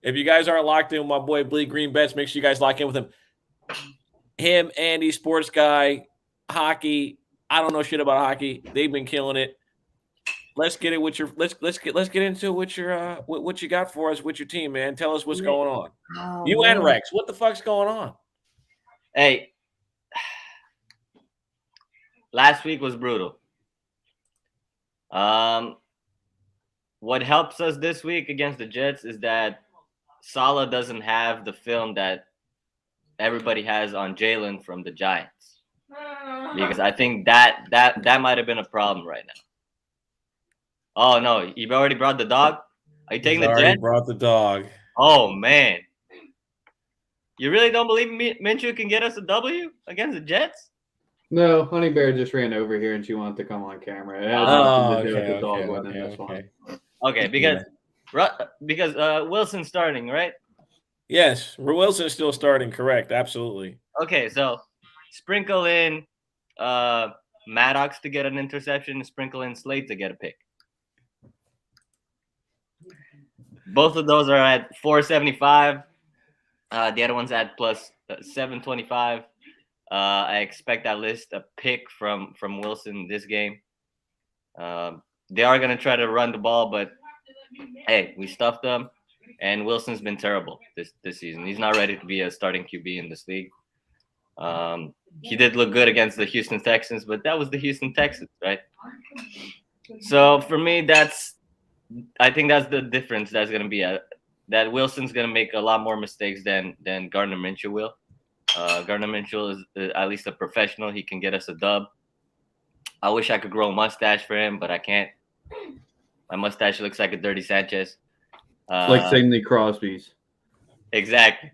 if you guys aren't locked in with my boy Bleed Green Bets, make sure you guys lock in with him. Him, Andy, sports guy, hockey. I don't know shit about hockey. They've been killing it. Let's get it with your let's get into what your what you got for us with your team, man. Tell us what's going on. You and Rex, what the fuck's going on? Hey, last week was brutal. What helps us this week against the Jets is that Saleh doesn't have the film that everybody has on Jalen from the Giants, because I think that might have been a problem right now. Oh no, you've already brought the dog? Are you taking the Jets? Brought the dog. Oh man. You really don't believe Minshew can get us a W against the Jets? No, Honey Bear just ran over here and she wanted to come on camera. It has nothing to do with the dog winning this one. Okay, because Wilson's starting, right? Yes, Wilson's still starting, correct. Absolutely. Okay, so sprinkle in Maddox to get an interception, sprinkle in Slate to get a pick. Both of those are at 475. The other one's at plus 725. I expect that list a pick from Wilson this game. They are going to try to run the ball, but hey, we stuffed them, and Wilson's been terrible this season. He's not ready to be a starting QB in this league. He did look good against the Houston Texans, but that was the Houston Texans, right? So for me, I think that's the difference that's going to be that Wilson's going to make a lot more mistakes than Gardner Minshew will. Gardner Minshew is at least a professional. He can get us a dub. I wish I could grow a mustache for him, but I can't. My mustache looks like a Dirty Sanchez. Like Sidney Crosby's. Exactly.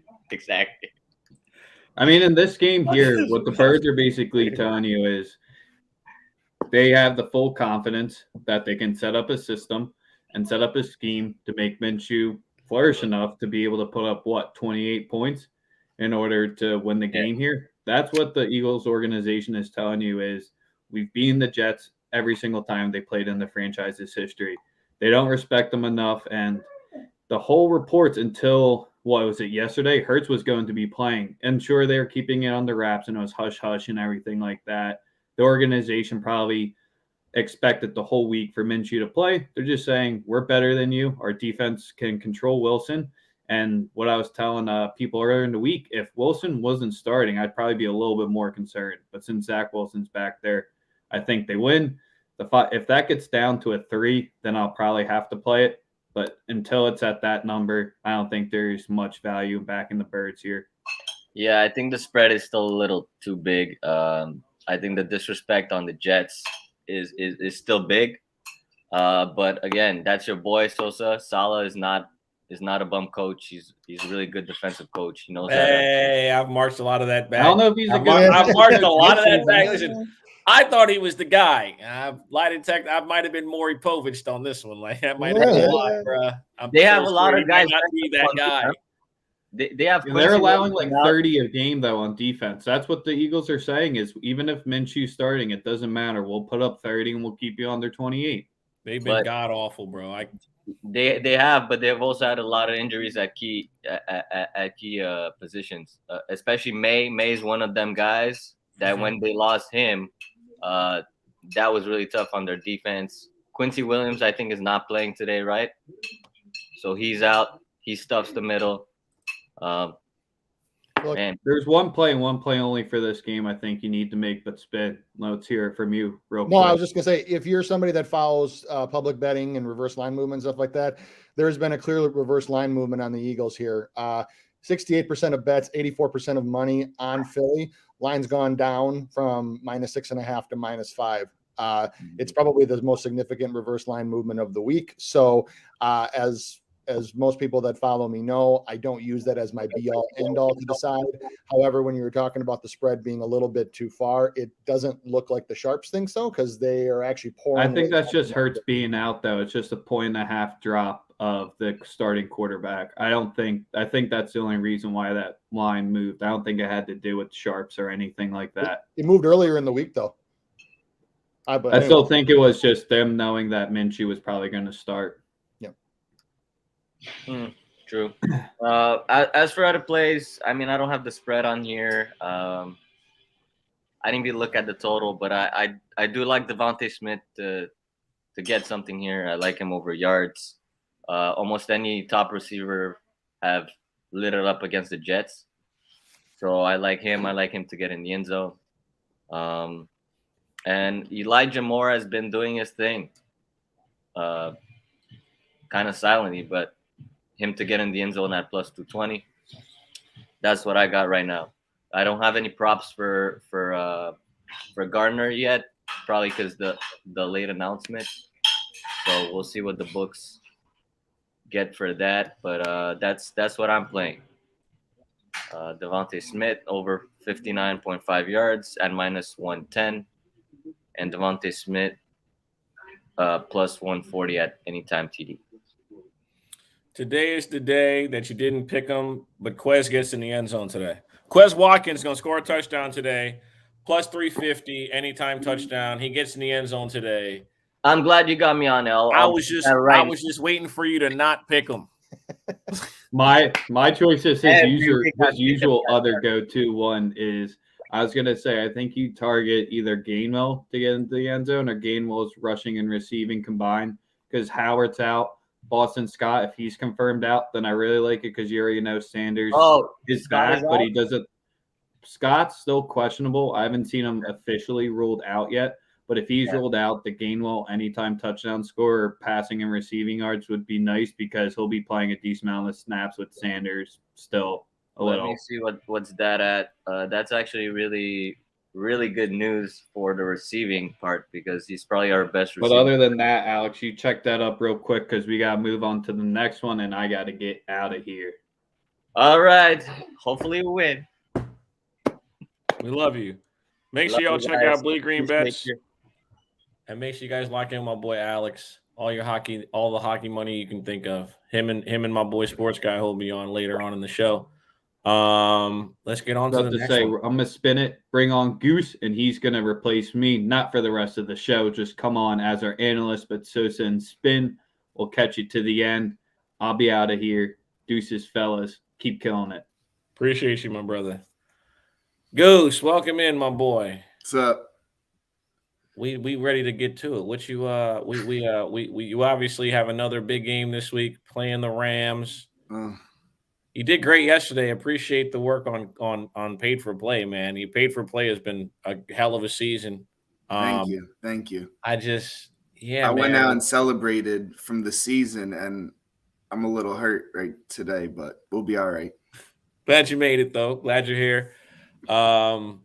I mean, in this game here, what the Birds are basically telling you is they have the full confidence that they can set up a system and set up a scheme to make Minshew flourish enough to be able to put up, 28 points in order to win the game here. That's what the Eagles organization is telling you is we've beaten the Jets every single time they played in the franchise's history. They don't respect them enough, and the whole reports until, yesterday? Hurts was going to be playing. And sure, they're keeping it under wraps, and it was hush-hush and everything like that. The organization probably expected the whole week for Minshew to play. They're just saying, we're better than you. Our defense can control Wilson. And what I was telling people earlier in the week, if Wilson wasn't starting, I'd probably be a little bit more concerned. But since Zach Wilson's back there, I think they win. If that gets down to a 3, then I'll probably have to play it. But until it's at that number, I don't think there's much value back in the Birds here. Yeah, I think the spread is still a little too big. I think the disrespect on the Jets is still big. But again, that's your boy Sosa. Saleh is not is not a bum coach. He's a really good defensive coach. He knows Hey, I've marched a lot of that back. I don't know if he's a I've good. marched a lot of that back. Listen, I thought he was the guy. I lied detect. I might have been Maury Povich on this one. Like that might have been a lot, bro. They have a lot of guys not be that guy. They have. They're allowing like 30 a game though on defense. That's what the Eagles are saying is even if Minshew's starting, it doesn't matter. We'll put up 30 and we'll keep you under 28. They've been god awful, bro. They have, but they've also had a lot of injuries at key positions. Especially May. May's one of them guys that when they lost him, that was really tough on their defense. Quincy Williams, I think, is not playing today, right? So he's out. He stuffs the middle. Look, there's one play and one play only for this game I think you need to make, but spin. Let's hear it from you real quick. No, I was just going to say, if you're somebody that follows public betting and reverse line movement, stuff like that, there's been a clear reverse line movement on the Eagles here. 68% of bets, 84% of money on Philly. Line's gone down from -6.5 to -5. It's probably the most significant reverse line movement of the week. So as most people that follow me know, I don't use that as my be-all, end-all to decide. However, when you were talking about the spread being a little bit too far, it doesn't look like the Sharps think so because they are actually pouring. I think that's just Hurts being out, though. It's just a 1.5 drop of the starting quarterback. I think that's the only reason why that line moved. I don't think it had to do with Sharps or anything like that. It moved earlier in the week, though. I still think it was just them knowing that Minshew was probably going to start. True. As for other plays, I mean, I don't have the spread on here. I didn't even look at the total, but I do like Devontae Smith to get something here. I like him over yards. Almost any top receiver have lit it up against the Jets, so I like him. I like him to get in the end zone. And Elijah Moore has been doing his thing, kind of silently, but him to get in the end zone at +220. That's what I got right now. I don't have any props for Gardner yet, probably because the late announcement. So we'll see what the books get for that. But that's what I'm playing. Devontae Smith over 59.5 yards at -110, and Devontae Smith +140 at anytime TD. Today is the day that you didn't pick him, but Quez gets in the end zone today. Quez Watkins is going to score a touchdown today, +350, anytime touchdown. He gets in the end zone today. I'm glad you got me on, L. I was just waiting for you to not pick him. My choice is his usual other go-to one is I was going to say I think you target either Gainwell to get into the end zone or Gainwell's rushing and receiving combined because Howard's out. Boston Scott, if he's confirmed out, then I really like it because you already know Sanders is back, but he doesn't. Scott's still questionable. I haven't seen him officially ruled out yet, but if he's ruled out, the Gainwell anytime touchdown scorer, passing and receiving yards would be nice because he'll be playing a decent amount of snaps with Sanders still a little. Let me see what's that at. That's actually really, really good news for the receiving part because he's probably our best receiver. But other than that, Alex, you check that up real quick because we got to move on to the next one, and I got to get out of here. All right. Hopefully we win. We love you. Make sure y'all check out Bleed Green Bets. Sure. And make sure you guys lock in my boy Alex. All the hockey money you can think of. Him and my boy Sports Guy will be on later on in the show. Let's get on to the next one. I'm gonna spin it, bring on Goose, and he's gonna replace me, not for the rest of the show, just come on as our analyst, but Sosa and Spin will catch you to the end. I'll be out of here. Deuces, fellas. Keep killing it. Appreciate you, my brother. Goose, welcome in, my boy. What's up? We ready to get to it. What you you obviously have another big game this week playing the Rams. You did great yesterday. Appreciate the work on paid for play, man. You paid for play has been a hell of a season. Thank you. I went out and celebrated from the season, and I'm a little hurt right today, but we'll be all right. Glad you made it though. Glad you're here. And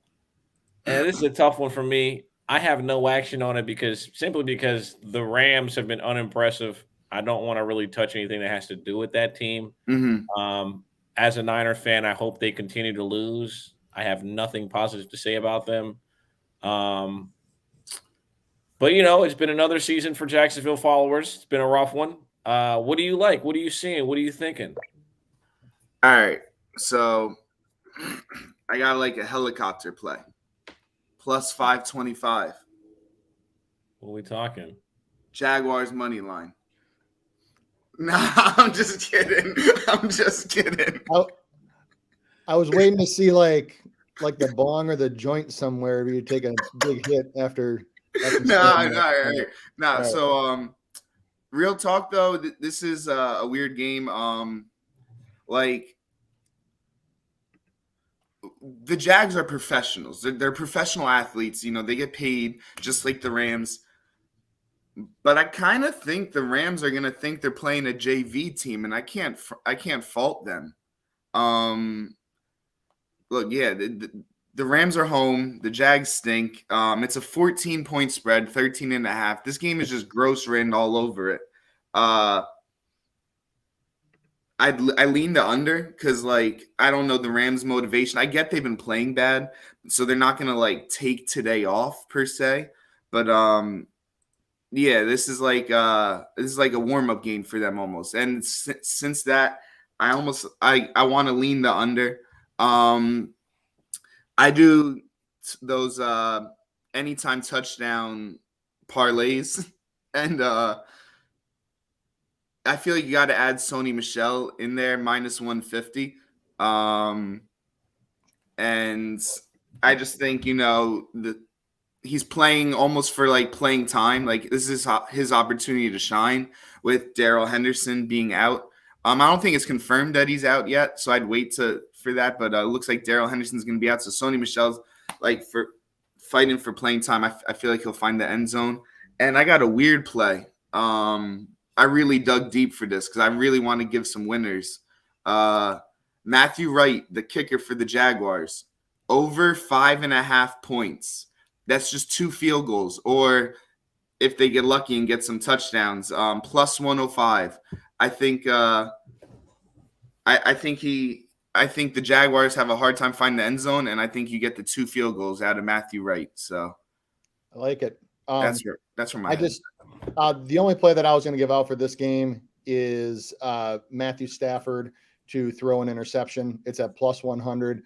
this is a tough one for me. I have no action on it because the Rams have been unimpressive I don't want to really touch anything that has to do with that team. Mm-hmm. As a Niner fan, I hope they continue to lose. I have nothing positive to say about them. But, it's been another season for Jacksonville followers. It's been a rough one. What do you like? What are you seeing? What are you thinking? All right. So I got like a helicopter play. Plus 525. What are we talking? Jaguars money line. Nah, I'm just kidding. I'm just kidding. I was waiting to see like the bong or the joint somewhere where you take a big hit after. Nah. So, real talk though, this is a weird game. Like the Jags are professionals. They're professional athletes. They get paid just like the Rams. But I kind of think the Rams are gonna think they're playing a JV team, and I can't fault them. Look, yeah, the Rams are home. The Jags stink. It's a 14-point spread, 13.5. This game is just gross written all over it. I lean the under because, I don't know the Rams' motivation. I get they've been playing bad, so they're not gonna take today off per se. But yeah, this is like a warm-up game for them almost. And since that, I want to lean the under. I do those anytime touchdown parlays, and I feel like you got to add Sony Michel in there, minus 150. And I just think he's playing almost for playing time. This is his opportunity to shine with Darrell Henderson being out. I don't think it's confirmed that he's out yet, so I'd wait for that. But it looks like Darrell Henderson's going to be out. So Sony Michel's for fighting for playing time. I feel like he'll find the end zone. And I got a weird play. I really dug deep for this because I really want to give some winners. Matthew Wright, the kicker for the Jaguars, over 5.5 points. That's just 2 field goals, or if they get lucky and get some touchdowns, plus 105. I think I think the Jaguars have a hard time finding the end zone, and I think you get the 2 field goals out of Matthew Wright. So I like it. That's from my head. The only play that I was going to give out for this game is Matthew Stafford to throw an interception. It's at plus 100.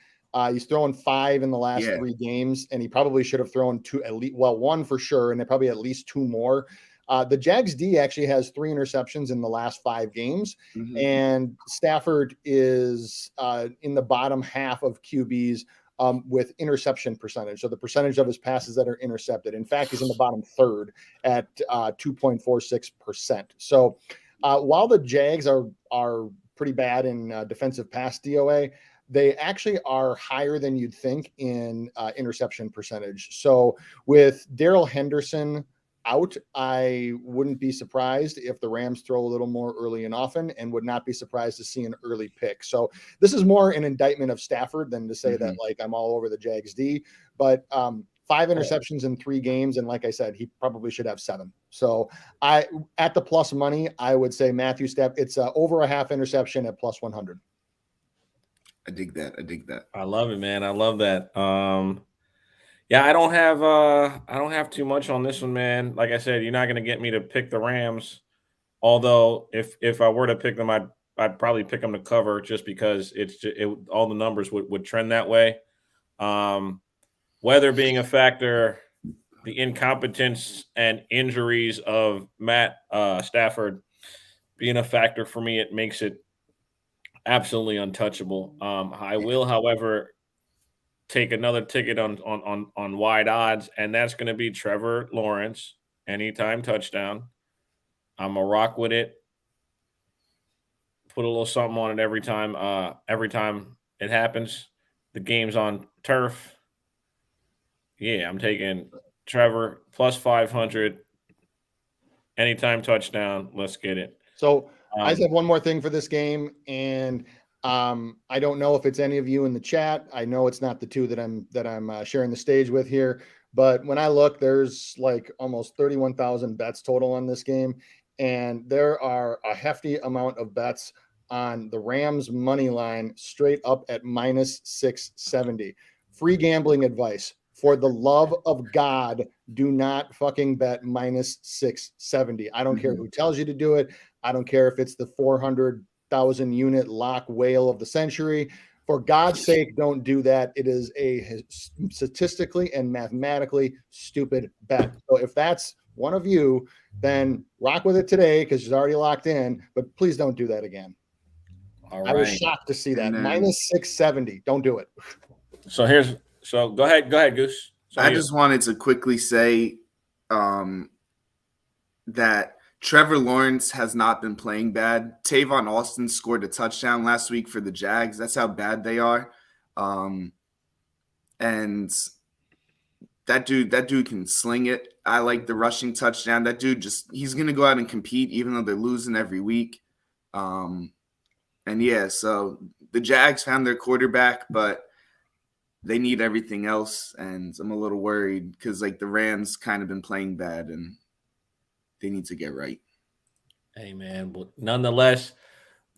He's thrown 5 in the last 3 games, and he probably should have thrown 2 at least. Well, 1 for sure, and probably at least 2 more. The Jags D actually has 3 interceptions in the last 5 games, and Stafford is in the bottom half of QBs with interception percentage. So the percentage of his passes that are intercepted. In fact, he's in the bottom third at 2.46%. So while the Jags are pretty bad in defensive pass DOA, they actually are higher than you'd think in interception percentage. So with Darrell Henderson out, I wouldn't be surprised if the Rams throw a little more early and often, and would not be surprised to see an early pick. So this is more an indictment of Stafford than to say that I'm all over the Jags D, but 5 interceptions in 3 games. And like I said, he probably should have 7. So at the plus money, I would say Matthew Stafford, it's over a half interception at plus 100. I dig that. I love it, man. I love that. Yeah, I don't have too much on this one, man. Like I said, you're not going to get me to pick the Rams. Although if I were to pick them, I'd probably pick them to cover just because all the numbers would trend that way. Weather being a factor, the incompetence and injuries of Matt Stafford being a factor for me, it makes it absolutely untouchable. I will, however, take another ticket on wide odds, and that's going to be Trevor Lawrence anytime touchdown. I'm a rock with it. Put a little something on it every time it happens. The game's on turf. Yeah, I'm taking Trevor plus 500 anytime touchdown. Let's get it. So I just have one more thing for this game, and I don't know if it's any of you in the chat. I know it's not the 2 that I'm sharing the stage with here, but when I look, there's almost 31,000 bets total on this game, and there are a hefty amount of bets on the Rams money line straight up at minus 670. Free gambling advice. For the love of God, do not fucking bet minus 670. I don't care who tells you to do it. I don't care if it's the 400,000 unit lock whale of the century. For God's sake, don't do that. It is a statistically and mathematically stupid bet. So if that's one of you, then rock with it today because it's already locked in, but please don't do that again. All I was right. shocked to see that. And then- Minus 670. Don't do it. So go ahead, Goose. I just wanted to quickly say that Trevor Lawrence has not been playing bad. Tavon Austin scored a touchdown last week for the Jags. That's how bad they are. And that dude can sling it. I like the rushing touchdown. That dude he's going to go out and compete even though they're losing every week. And yeah, so the Jags found their quarterback, but they need everything else. And I'm a little worried because like the Rams kind of been playing bad and they need to get right. Hey, man. But nonetheless,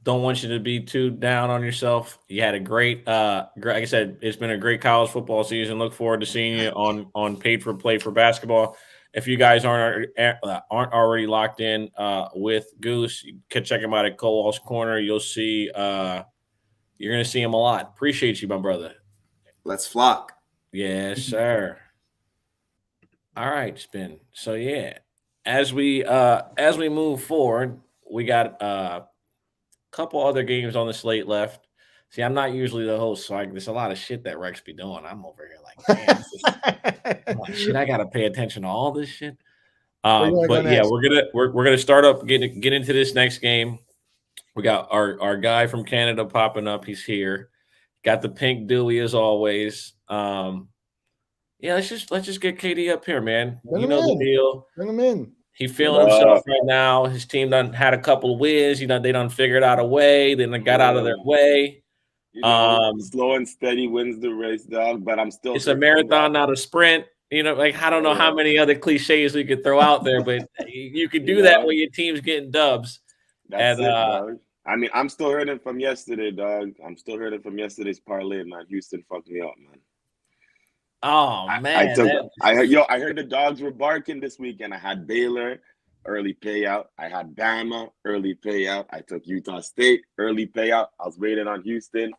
don't want you to be too down on yourself. You had a great, like I said, it's been a great college football season. Look forward to seeing you on Paid for Play for basketball. If you guys aren't already locked in with Goose, you can check him out at Cole's Corner. You'll see, you're going to see him a lot. Appreciate you, my brother. Let's flock. Yes, sir. All right, Spin. So yeah, as we move forward, we got a couple other games on the slate left. See, I'm not usually the host, so there's a lot of shit that Rex be doing. I'm over here like, man, shit, I gotta pay attention to all this shit. But yeah, we're gonna start up get into this next game. We got our guy from Canada popping up. He's here. Got the pink Dewey as always. Yeah, let's just get KD up here, man. You know the deal. Bring him in. He feeling himself right now. His team done had a couple of wins. They done figured out a way. They done got out of their way. Slow and steady wins the race, dog. But I'm still. It's a marathon, not a sprint. Like I don't know how many other cliches we could throw out there, but you could do that when your team's getting dubs. That's it, dog. I mean, I'm still hurting from yesterday, dog. I'm still hurting from yesterday's parlay, man. Houston fucked me up, man. Oh man! I heard the dogs were barking this weekend. I had Baylor early payout. I had Bama early payout. I took Utah State early payout. I was waiting on Houston.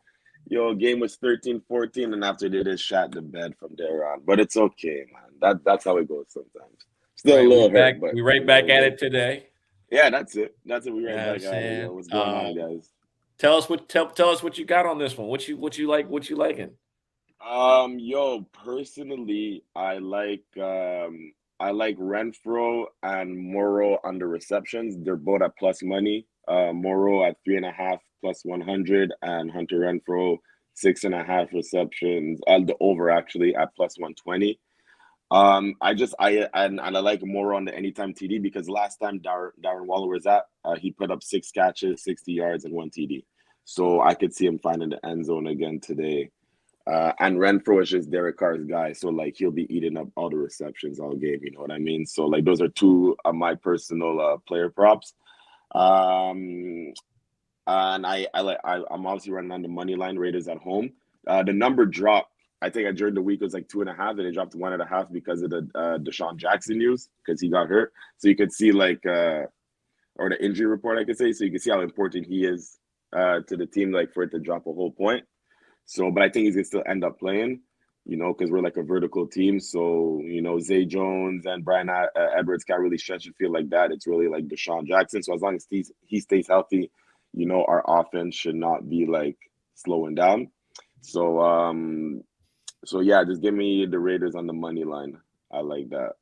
Game was 13-14, and after they just shot the bed from there on. But it's okay, man. That's how it goes sometimes. Still a little hurt, but we right back at it today. Yeah, that's it. That's it. We right back at it. What's going on, guys? Tell us what you got on this one. What you like? What you liking? Personally, I like Renfro and Morrow under receptions. They're both at plus money. Morrow at 3.5 plus 100, and Hunter Renfro 6.5 receptions. The over actually at plus 120. I like Morrow on the anytime TD because last time Darren Waller was at, he put up 6 catches, 60 yards, and 1 TD. So I could see him finding the end zone again today. And Renfro is just Derek Carr's guy, so like he'll be eating up all the receptions all game. You know what I mean? So like those are two of my personal player props. And I'm obviously running on the money line Raiders at home. The number dropped. I think during the week it was like 2.5, and it dropped to 1.5 because of the Deshaun Jackson news because he got hurt. So you could see or the injury report, I could say. So you can see how important he is to the team, like for it to drop a whole point. So, but I think he's gonna still end up playing, because we're like a vertical team. So, Zay Jones and Brian Edwards can't really stretch the field like that. It's really like Deshaun Jackson. So as long as he stays healthy, our offense should not be like slowing down. So, yeah, just give me the Raiders on the money line. I like that.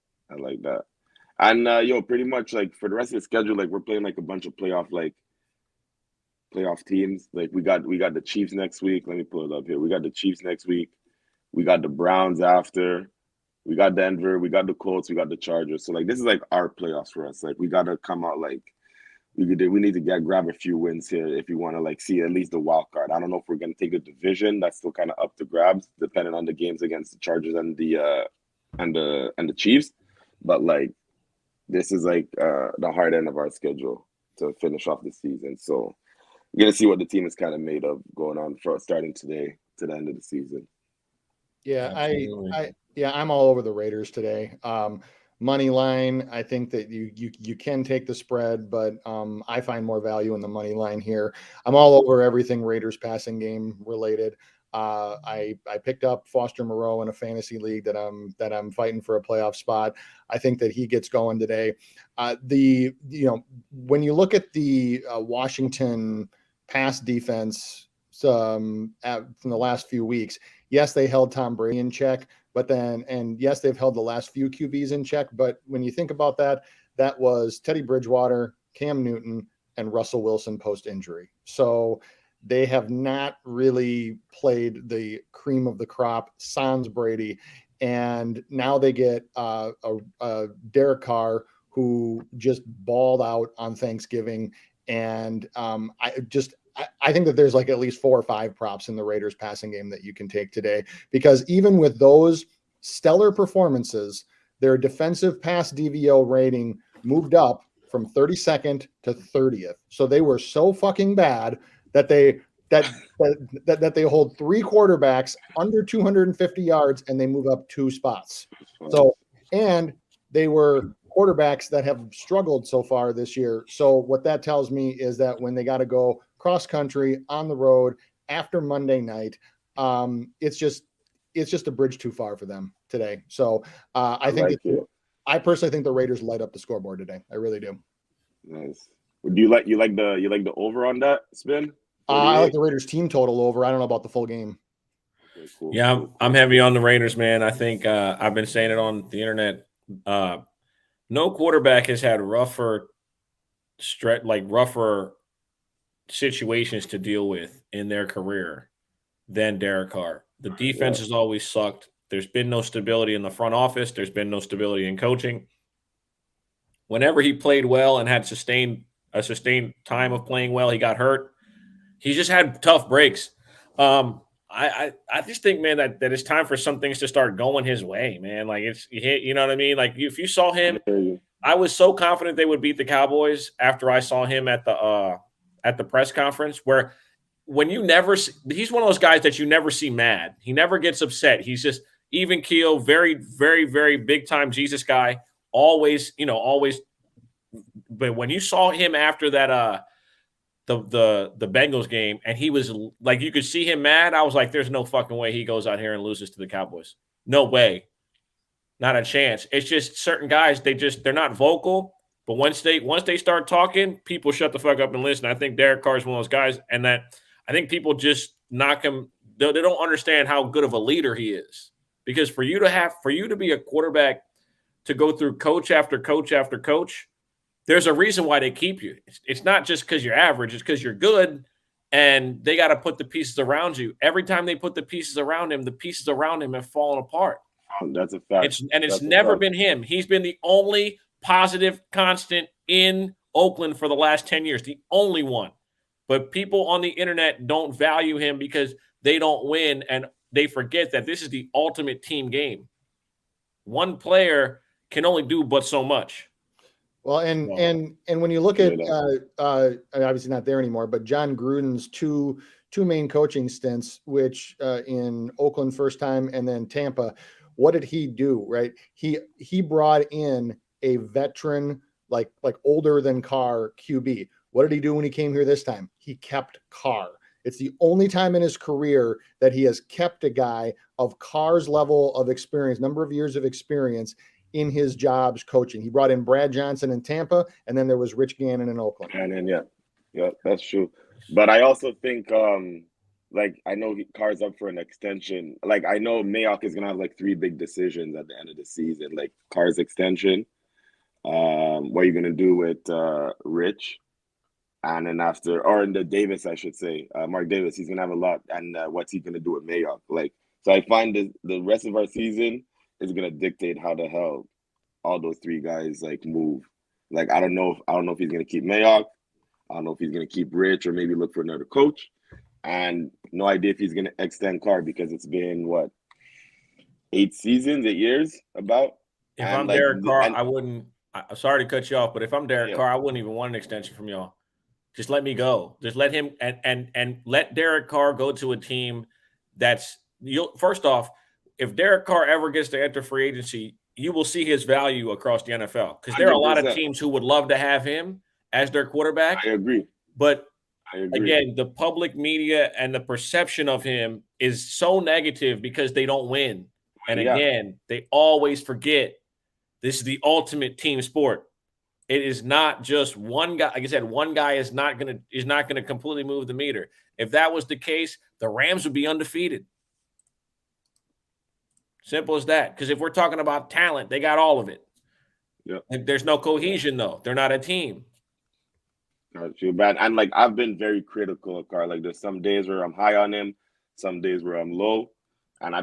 And pretty much like for the rest of the schedule, like we're playing like a bunch of playoff teams. Like we got the Chiefs next week. Let me pull it up here. We got the Chiefs next week. We got the Browns after. We got Denver. We got the Colts. We got the Chargers. So like this is like our playoffs for us. Like we gotta come out like we need to grab a few wins here if you want to like see at least the wild card. I don't know if we're gonna take the division. That's still kind of up to grabs depending on the games against the Chargers and the Chiefs. But like this is like the hard end of our schedule to finish off the season. So you're gonna see what the team is kind of made of going on for starting today to the end of the season. Yeah, Absolutely. I'm all over the Raiders today. Money line, I think that you can take the spread, but I find more value in the money line here. I'm all over everything Raiders passing game related. I picked up Foster Moreau in a fantasy league that I'm fighting for a playoff spot. I think that he gets going today. When you look at the Washington pass defense from the last few weeks, yes, they held Tom Brady in check, and yes, they've held the last few QBs in check. But when you think about that, that was Teddy Bridgewater, Cam Newton, and Russell Wilson post injury. So they have not really played the cream of the crop, sans Brady. And now they get a Derek Carr who just balled out on Thanksgiving. And I think that there's like at least 4 or 5 props in the Raiders passing game that you can take today, because even with those stellar performances, their defensive pass DVO rating moved up from 32nd to 30th. So they were so fucking bad that they hold 3 quarterbacks under 250 yards and they move up 2 spots. So, and they were quarterbacks that have struggled so far this year. So what that tells me is that when they got to go cross country on the road after Monday night, it's just a bridge too far for them today. So I personally think the Raiders light up the scoreboard today. I really do. Nice. Do you like the over on that spin? I like the Raiders team total over. I don't know about the full game. Okay, cool. Yeah, I'm heavy on the Raiders, man. I think I've been saying it on the internet. No quarterback has had rougher situations to deal with in their career than Derek Carr. The defense has always sucked. There's been no stability in the front office. There's been no stability in coaching. Whenever he played well and had a sustained time of playing well, he got hurt. He just had tough breaks. I just think, man, that it's time for some things to start going his way, man. Like you know what I mean? Like if you saw him, I was so confident they would beat the Cowboys after I saw him at the press conference, where when he's one of those guys that you never see mad. He never gets upset. He's just even keel, very, very, very big time Jesus guy. Always. But when you saw him after that, the Bengals game, and he was like, you could see him mad. I was like, there's no fucking way he goes out here and loses to the Cowboys. No way. Not a chance. It's just certain guys, they're not vocal, but once they start talking, people shut the fuck up and listen. I think Derek Carr is one of those guys, and that I think people just knock him. They don't understand how good of a leader he is. Because for you to be a quarterback, to go through coach after coach after coach, there's a reason why they keep you. It's not just because you're average. It's because you're good, and they got to put the pieces around you. Every time they put the pieces around him have fallen apart. That's a fact. It's never been him. He's been the only positive constant in Oakland for the last 10 years, the only one. But people on the internet don't value him because they don't win, and they forget that this is the ultimate team game. One player can only do but so much. Well, and when you look at obviously not there anymore, but John Gruden's two main coaching stints, which in Oakland first time and then Tampa, what did he do? Right, he brought in a veteran, like older than Carr QB. What did he do when he came here this time? He kept Carr. It's the only time in his career that he has kept a guy of Carr's level of experience, number of years of experience in his jobs coaching. He brought in Brad Johnson in Tampa, and then there was Rich Gannon in Oakland. And yeah, that's true. But I also think, I know Carr's up for an extension. Like, I know Mayock is gonna have like 3 big decisions at the end of the season, like Carr's extension, what are you gonna do with Rich, and then in the Davis, I should say, Mark Davis, he's gonna have a lot, and what's he gonna do with Mayock? Like, so I find the rest of our season is gonna dictate how the hell all those 3 guys like move. Like, I don't know if he's gonna keep Mayock. I don't know if he's gonna keep Rich or maybe look for another coach. And no idea if he's gonna extend Carr because it's been 8 years about. If I'm Derek Carr, I wouldn't I'm sorry to cut you off, but if I'm Derek Carr, I wouldn't even want an extension from y'all. Just let me go. Just let him and let Derek Carr go to a team that's first off, if Derek Carr ever gets to enter free agency, you will see his value across the NFL because there are a lot of teams who would love to have him as their quarterback. I agree. But again, the public media and the perception of him is so negative because they don't win. And again, they always forget this is the ultimate team sport. It is not just one guy. Like I said, one guy is not gonna completely move the meter. If that was the case, the Rams would be undefeated. Simple as that. Because if we're talking about talent, they got all of it. Yep. There's no cohesion though. They're not a team. Not too bad. And like I've been very critical of Carr. Like there's some days where I'm high on him, some days where I'm low. And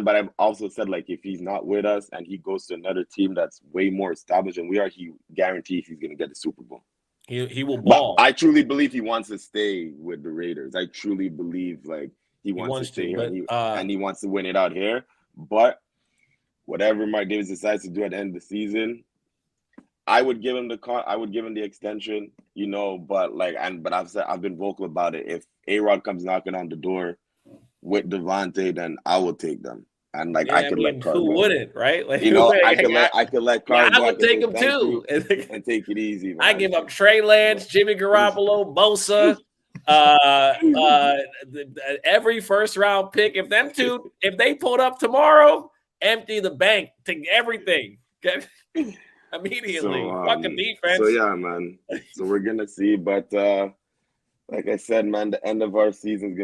but I've also said, like, if he's not with us and he goes to another team that's way more established than we are, he guarantees he's going to get the Super Bowl. He will ball. But I truly believe he wants to stay with the Raiders. I truly believe, like, he wants to stay here and he wants to win it out here. But whatever Mark Davis decides to do at the end of the season, I would give him the extension, you know. But I've been vocal about it. If A-Rod comes knocking on the door with Devontae, then I will take them. And like I could let Carr go. Who wouldn't, right? Like, you know, I could let Carr go. I would take him too, and take it easy. Man. I give up Trey Lance, Jimmy Garoppolo, Bosa, every first round pick. If them two, if they pulled up tomorrow, empty the bank, take everything. Immediately. Fucking defense. So yeah, man. So we're gonna see, but like I said, man, the end of our season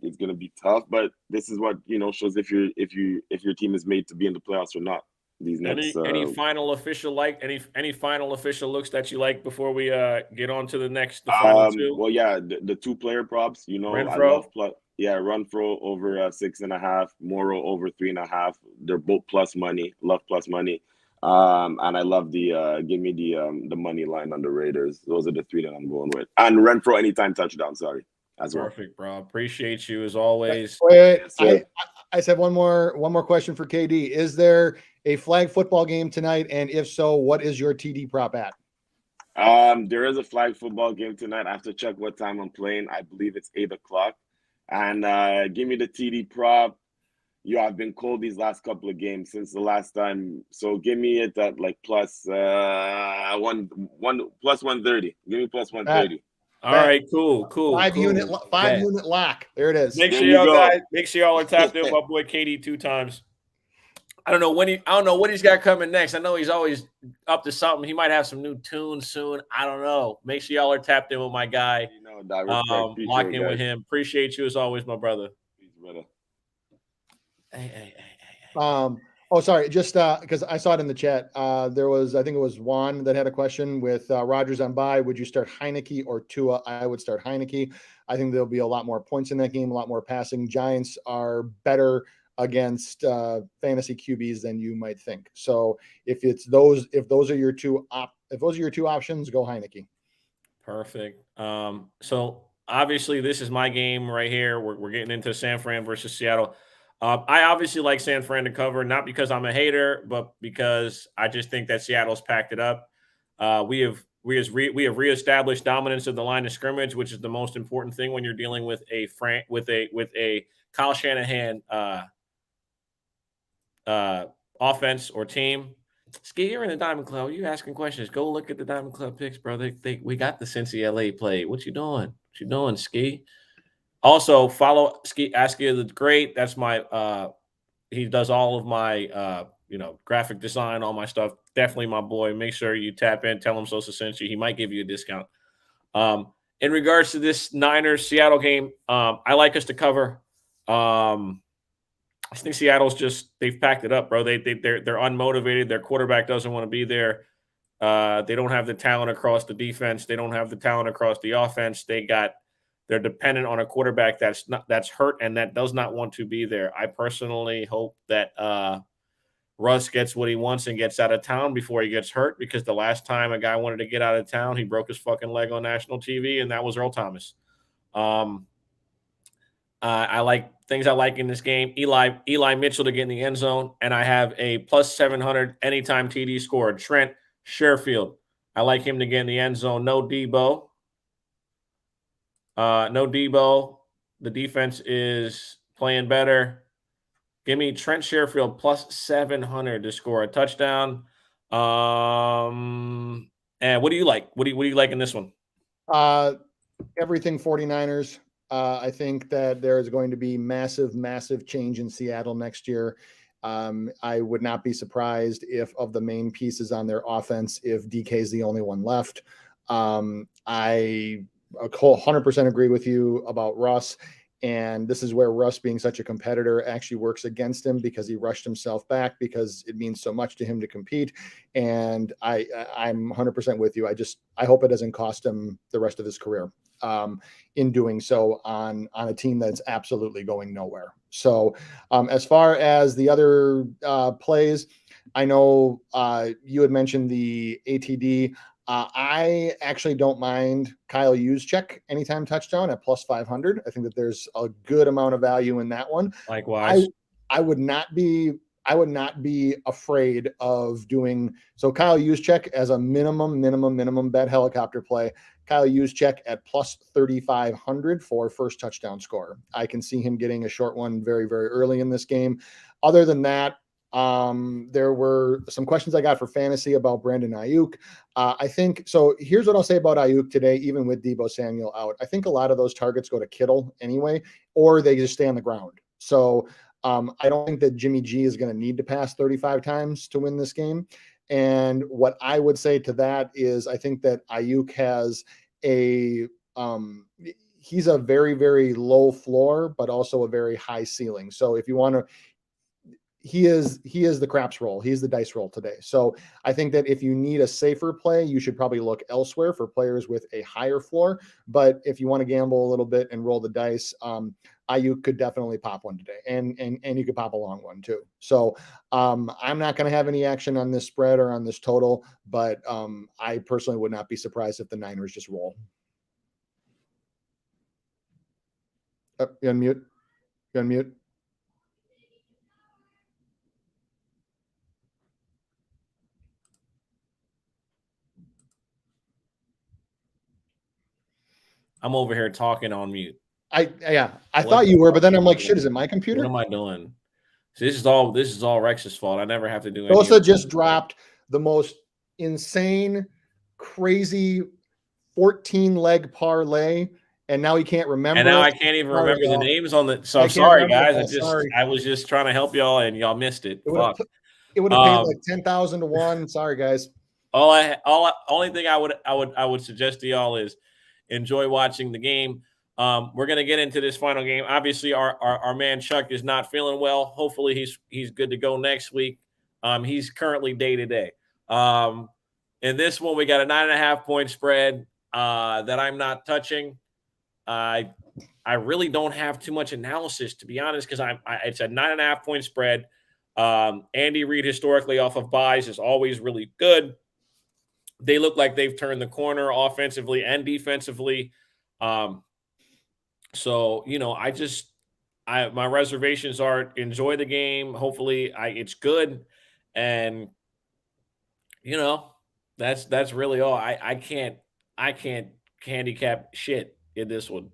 is gonna be tough. But this is what shows if your team is made to be in the playoffs or not. These next any final official any final official looks that you like before we get on to the final two? Well, yeah, the 2 player props. Renfro. Renfro over 6.5, Morrow over 3.5. They're both plus money. Love plus money. And I love give me the money line on the Raiders. Those are the 3 that I'm going with. And Renfro anytime touchdown. Sorry, as well. Perfect, bro. Appreciate you as always. Wait, I said one more question for KD. Is there a flag football game tonight? And if so, what is your TD prop at? There is a flag football game tonight. I have to check what time I'm playing. I believe it's 8:00. And give me the TD prop. I've been cold these last couple of games since the last time. So give me it at like plus 130. Give me plus 130. All right, cool. 5 unit lock. There it is. Make sure y'all are tapped in with my boy KD 2 times. I don't know what he's got coming next. I know he's always up to something. He might have some new tunes soon. I don't know. Make sure y'all are tapped in with my guy. Lock in with him. Appreciate you as always, my brother. Peace, brother. Hey. Sorry, just because I saw it in the chat. I think it was Juan that had a question with Rodgers on bye. Would you start Heineke or Tua? I would start Heineke. I think there'll be a lot more points in that game, a lot more passing. Giants are better against fantasy QBs than you might think. So if those are your two options, go Heineke. Perfect. So obviously this is my game right here. We're getting into San Fran versus Seattle. I obviously like San Fran to cover, not because I'm a hater, but because I just think that Seattle's packed it up. We have reestablished dominance of the line of scrimmage, which is the most important thing when you're dealing with a Kyle Shanahan offense or team. Ski, you're in the Diamond Club. You asking questions? Go look at the Diamond Club picks, bro. We got the Cincy LA play. What you doing? Ski? Also, follow Askia the Great. That's my he does all of my graphic design, all my stuff. Definitely my boy. Make sure you tap in, tell him Sosa sent you. He might give you a discount. In regards to this Niners Seattle game, I like us to cover. I think Seattle's they've packed it up, bro. They're unmotivated. Their quarterback doesn't want to be there. They don't have the talent across the defense. They don't have the talent across the offense. They're dependent on a quarterback that's hurt and that does not want to be there. I personally hope that Russ gets what he wants and gets out of town before he gets hurt, because the last time a guy wanted to get out of town, he broke his fucking leg on national TV, and that was Earl Thomas. I like things I like in this game. Eli Mitchell to get in the end zone, and I have a plus 700 anytime TD scored. Trent, Sherfield. I like him to get in the end zone. No Debo. No Debo. The defense is playing better. Give me Trent Sherfield plus 700 to score a touchdown. And what do you like? What do you like in this one? Everything 49ers. I think that there is going to be massive change in Seattle next year. I would not be surprised if of the main pieces on their offense, if DK is the only one left. I 100% agree with you about Russ. And this is where Russ being such a competitor actually works against him, because he rushed himself back because it means so much to him to compete. And I'm 100% with you. I hope it doesn't cost him the rest of his career in doing so on a team that's absolutely going nowhere. So as far as the other plays, I know you had mentioned the ATD. I actually don't mind Kyle Juszczyk anytime touchdown at plus 500. I think that there's a good amount of value in that one. Likewise, I would not be afraid of doing so. Kyle Juszczyk as a minimum bet helicopter play. Kyle Juszczyk at plus 3,500 for first touchdown score. I can see him getting a short one very early in this game. Other than that, there were some questions I got for fantasy about Brandon Ayuk. I think so. Here's what I'll say about Ayuk today, even with Deebo Samuel out. I think a lot of those targets go to Kittle anyway, or they just stay on the ground. So I don't think that Jimmy G is going to need to pass 35 times to win this game. And what I would say to that is I think that Ayuk has he's a very low floor, but also a very high ceiling. So if you want to, he is the craps roll. He's the dice roll today. So I think that if you need a safer play, you should probably look elsewhere for players with a higher floor. But if you want to gamble a little bit and roll the dice, Ayuk could definitely pop one today, and you could pop a long one too. So I'm not going to have any action on this spread or on this total, but I personally would not be surprised if the Niners just roll. Oh, you unmute. You unmute. I'm over here talking on mute. I thought you were, but then I'm like, shit, is it my computer? What am I doing? So this is all Rex's fault. I never have to do anything. Dosa just dropped the most insane, crazy 14-leg parlay, and now he can't remember. And now I can't even remember the names on the. So I'm sorry, guys. I was just trying to help y'all, and y'all missed it. It would have paid like 10,000 to 1. Sorry, guys. Only thing I would suggest to y'all is enjoy watching the game. We're gonna get into this final game. Obviously, our man Chuck is not feeling well. Hopefully, he's good to go next week. He's currently day to day. In this one, we got a 9.5 point spread that I'm not touching. I really don't have too much analysis, to be honest, because it's a 9.5 point spread. Andy Reid historically off of buys is always really good. They look like they've turned the corner offensively and defensively. So, my reservations are enjoy the game. Hopefully it's good. And, that's really all. I can't handicap shit in this one,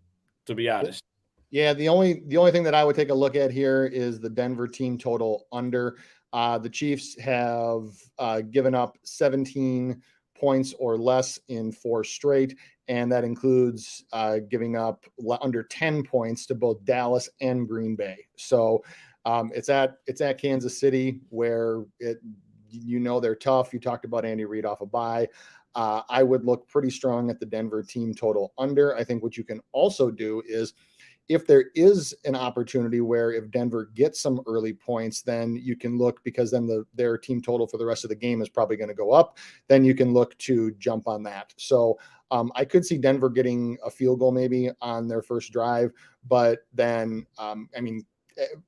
to be honest. Yeah. The only thing that I would take a look at here is the Denver team total under. The Chiefs have given up 17 points or less in 4 straight, and that includes giving up under 10 points to both Dallas and Green Bay. So it's at Kansas City, where they're tough. You talked about Andy Reid off a bye. I would look pretty strong at the Denver team total under. I think what you can also do is, if there is an opportunity where if Denver gets some early points, then you can look, because then their team total for the rest of the game is probably going to go up. Then you can look to jump on that. So I could see Denver getting a field goal maybe on their first drive, but then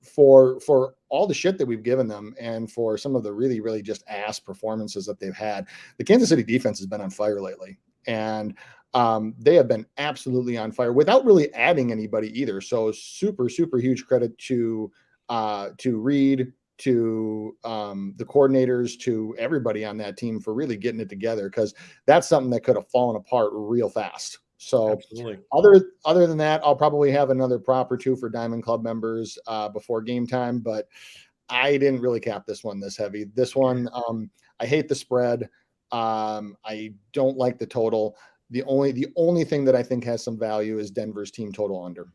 for all the shit that we've given them, and for some of the really just ass performances that they've had, the Kansas City defense has been on fire lately, and they have been absolutely on fire without really adding anybody either. So super huge credit to Reed, to the coordinators, to everybody on that team for really getting it together, because that's something that could have fallen apart real fast. So Absolutely. other than that, I'll probably have another prop or two for Diamond Club members before game time, but I didn't really cap this one this heavy. This one, I hate the spread. I don't like the total. The only thing that I think has some value is Denver's team total under.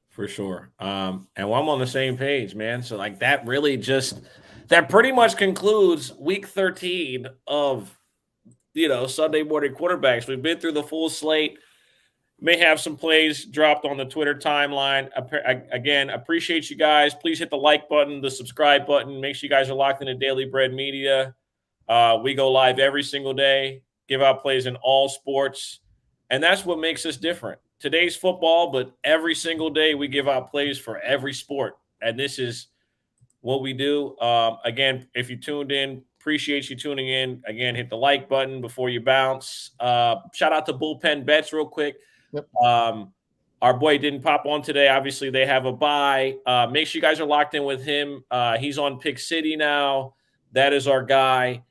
For sure. And I'm on the same page, man. So like that pretty much concludes week 13 of, Sunday morning quarterbacks. We've been through the full slate. May have some plays dropped on the Twitter timeline. Again, appreciate you guys. Please hit the like button, the subscribe button. Make sure you guys are locked into Daily Bread Media. We go live every single day, give out plays in all sports, and that's what makes us different. Today's football, but every single day we give out plays for every sport, and this is what we do. Again, if you tuned in, appreciate you tuning in. Again, hit the like button before you bounce. Shout out to Bullpen Bets real quick. Yep. Our boy didn't pop on today. Obviously, they have a bye. Make sure you guys are locked in with him. He's on Pick City now. That is our guy,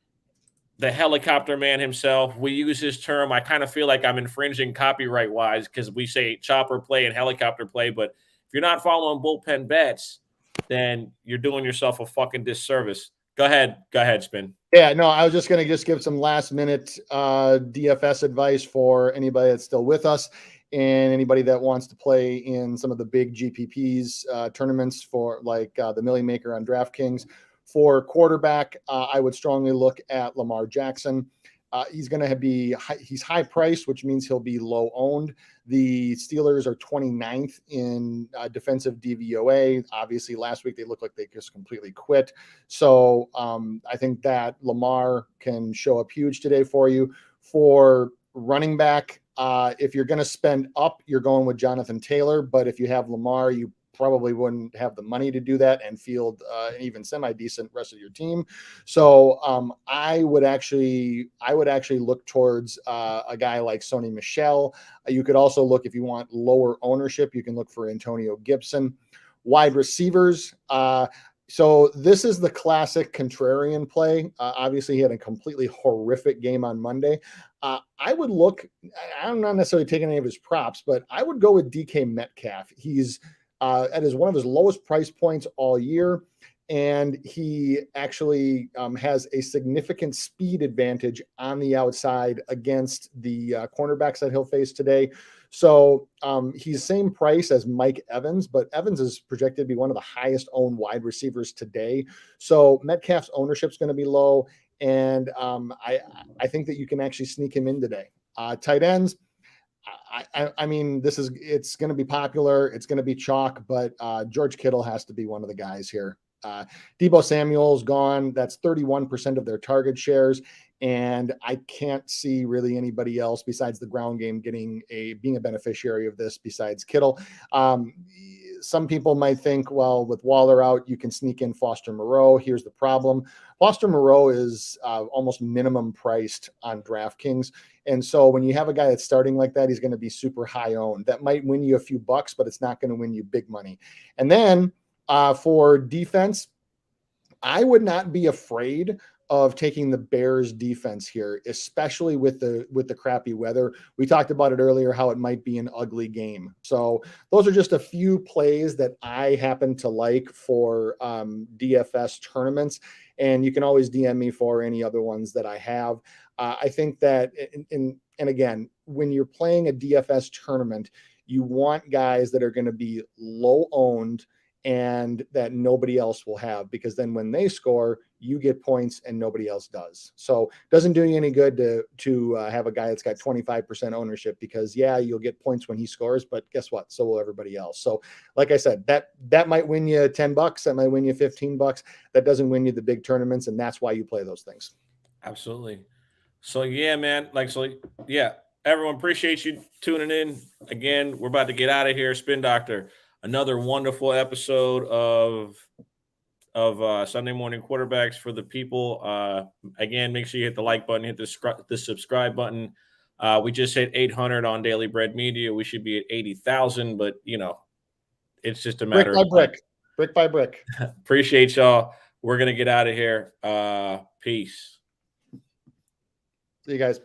the helicopter man himself. We use his term. I kind of feel like I'm infringing copyright-wise because we say chopper play and helicopter play. But if you're not following Bullpen Bets, then you're doing yourself a fucking disservice. Go ahead, Spin. Yeah, no, I was just going to give some last-minute DFS advice for anybody that's still with us and anybody that wants to play in some of the big GPPs tournaments for like the Millie Maker on DraftKings. For quarterback, I would strongly look at Lamar Jackson. He's going to be he's high priced, which means he'll be low owned. The Steelers are 29th in defensive DVOA. Obviously, last week they looked like they just completely quit. So I think that Lamar can show up huge today for you. For running back, if you're going to spend up, you're going with Jonathan Taylor. But if you have Lamar, you probably wouldn't have the money to do that and field an even semi-decent rest of your team. So I would actually look towards a guy like Sony Michel. You could also look, if you want lower ownership, you can look for Antonio Gibson. Wide receivers. So this is the classic contrarian play. Obviously, he had a completely horrific game on Monday. I would look, I'm not necessarily taking any of his props, but I would go with DK Metcalf. He's at one of his lowest price points all year, and he actually has a significant speed advantage on the outside against the cornerbacks that he'll face today. So he's same price as Mike Evans, but Evans is projected to be one of the highest owned wide receivers today. So Metcalf's ownership is going to be low, and I think that you can actually sneak him in today. Tight ends. I mean, it's going to be popular. It's going to be chalk, but George Kittle has to be one of the guys here. Deebo Samuel's gone. That's 31% of their target shares. And I can't see really anybody else besides the ground game being a beneficiary of this besides Kittle. Some people might think, well, with Waller out, you can sneak in Foster Moreau. Here's the problem. Foster Moreau is almost minimum priced on DraftKings. And so when you have a guy that's starting like that, he's going to be super high owned. That might win you a few bucks, but it's not going to win you big money. And then for defense, I would not be afraid of taking the Bears defense here, especially with the crappy weather. We talked about it earlier, how it might be an ugly game. So those are just a few plays that I happen to like for DFS tournaments. And you can always DM me for any other ones that I have. I think that, and again, when you're playing a DFS tournament, you want guys that are going to be low owned and that nobody else will have, because then when they score, you get points and nobody else does. So it doesn't do you any good to have a guy that's got 25% ownership, because you'll get points when he scores, but guess what? So will everybody else. So like I said, that might win you $10. That might win you $15. That doesn't win you the big tournaments. And that's why you play those things. Absolutely. So man, everyone, appreciate you tuning in. Again, we're about to get out of here. Spin Doctor. Another wonderful episode of Sunday Morning Quarterbacks for the people. Again, make sure you hit the like button, hit the subscribe button. We just hit 800 on Daily Bread Media. We should be at 80,000, but it's just a matter of brick by brick. Appreciate y'all. We're going to get out of here. Peace. See you guys.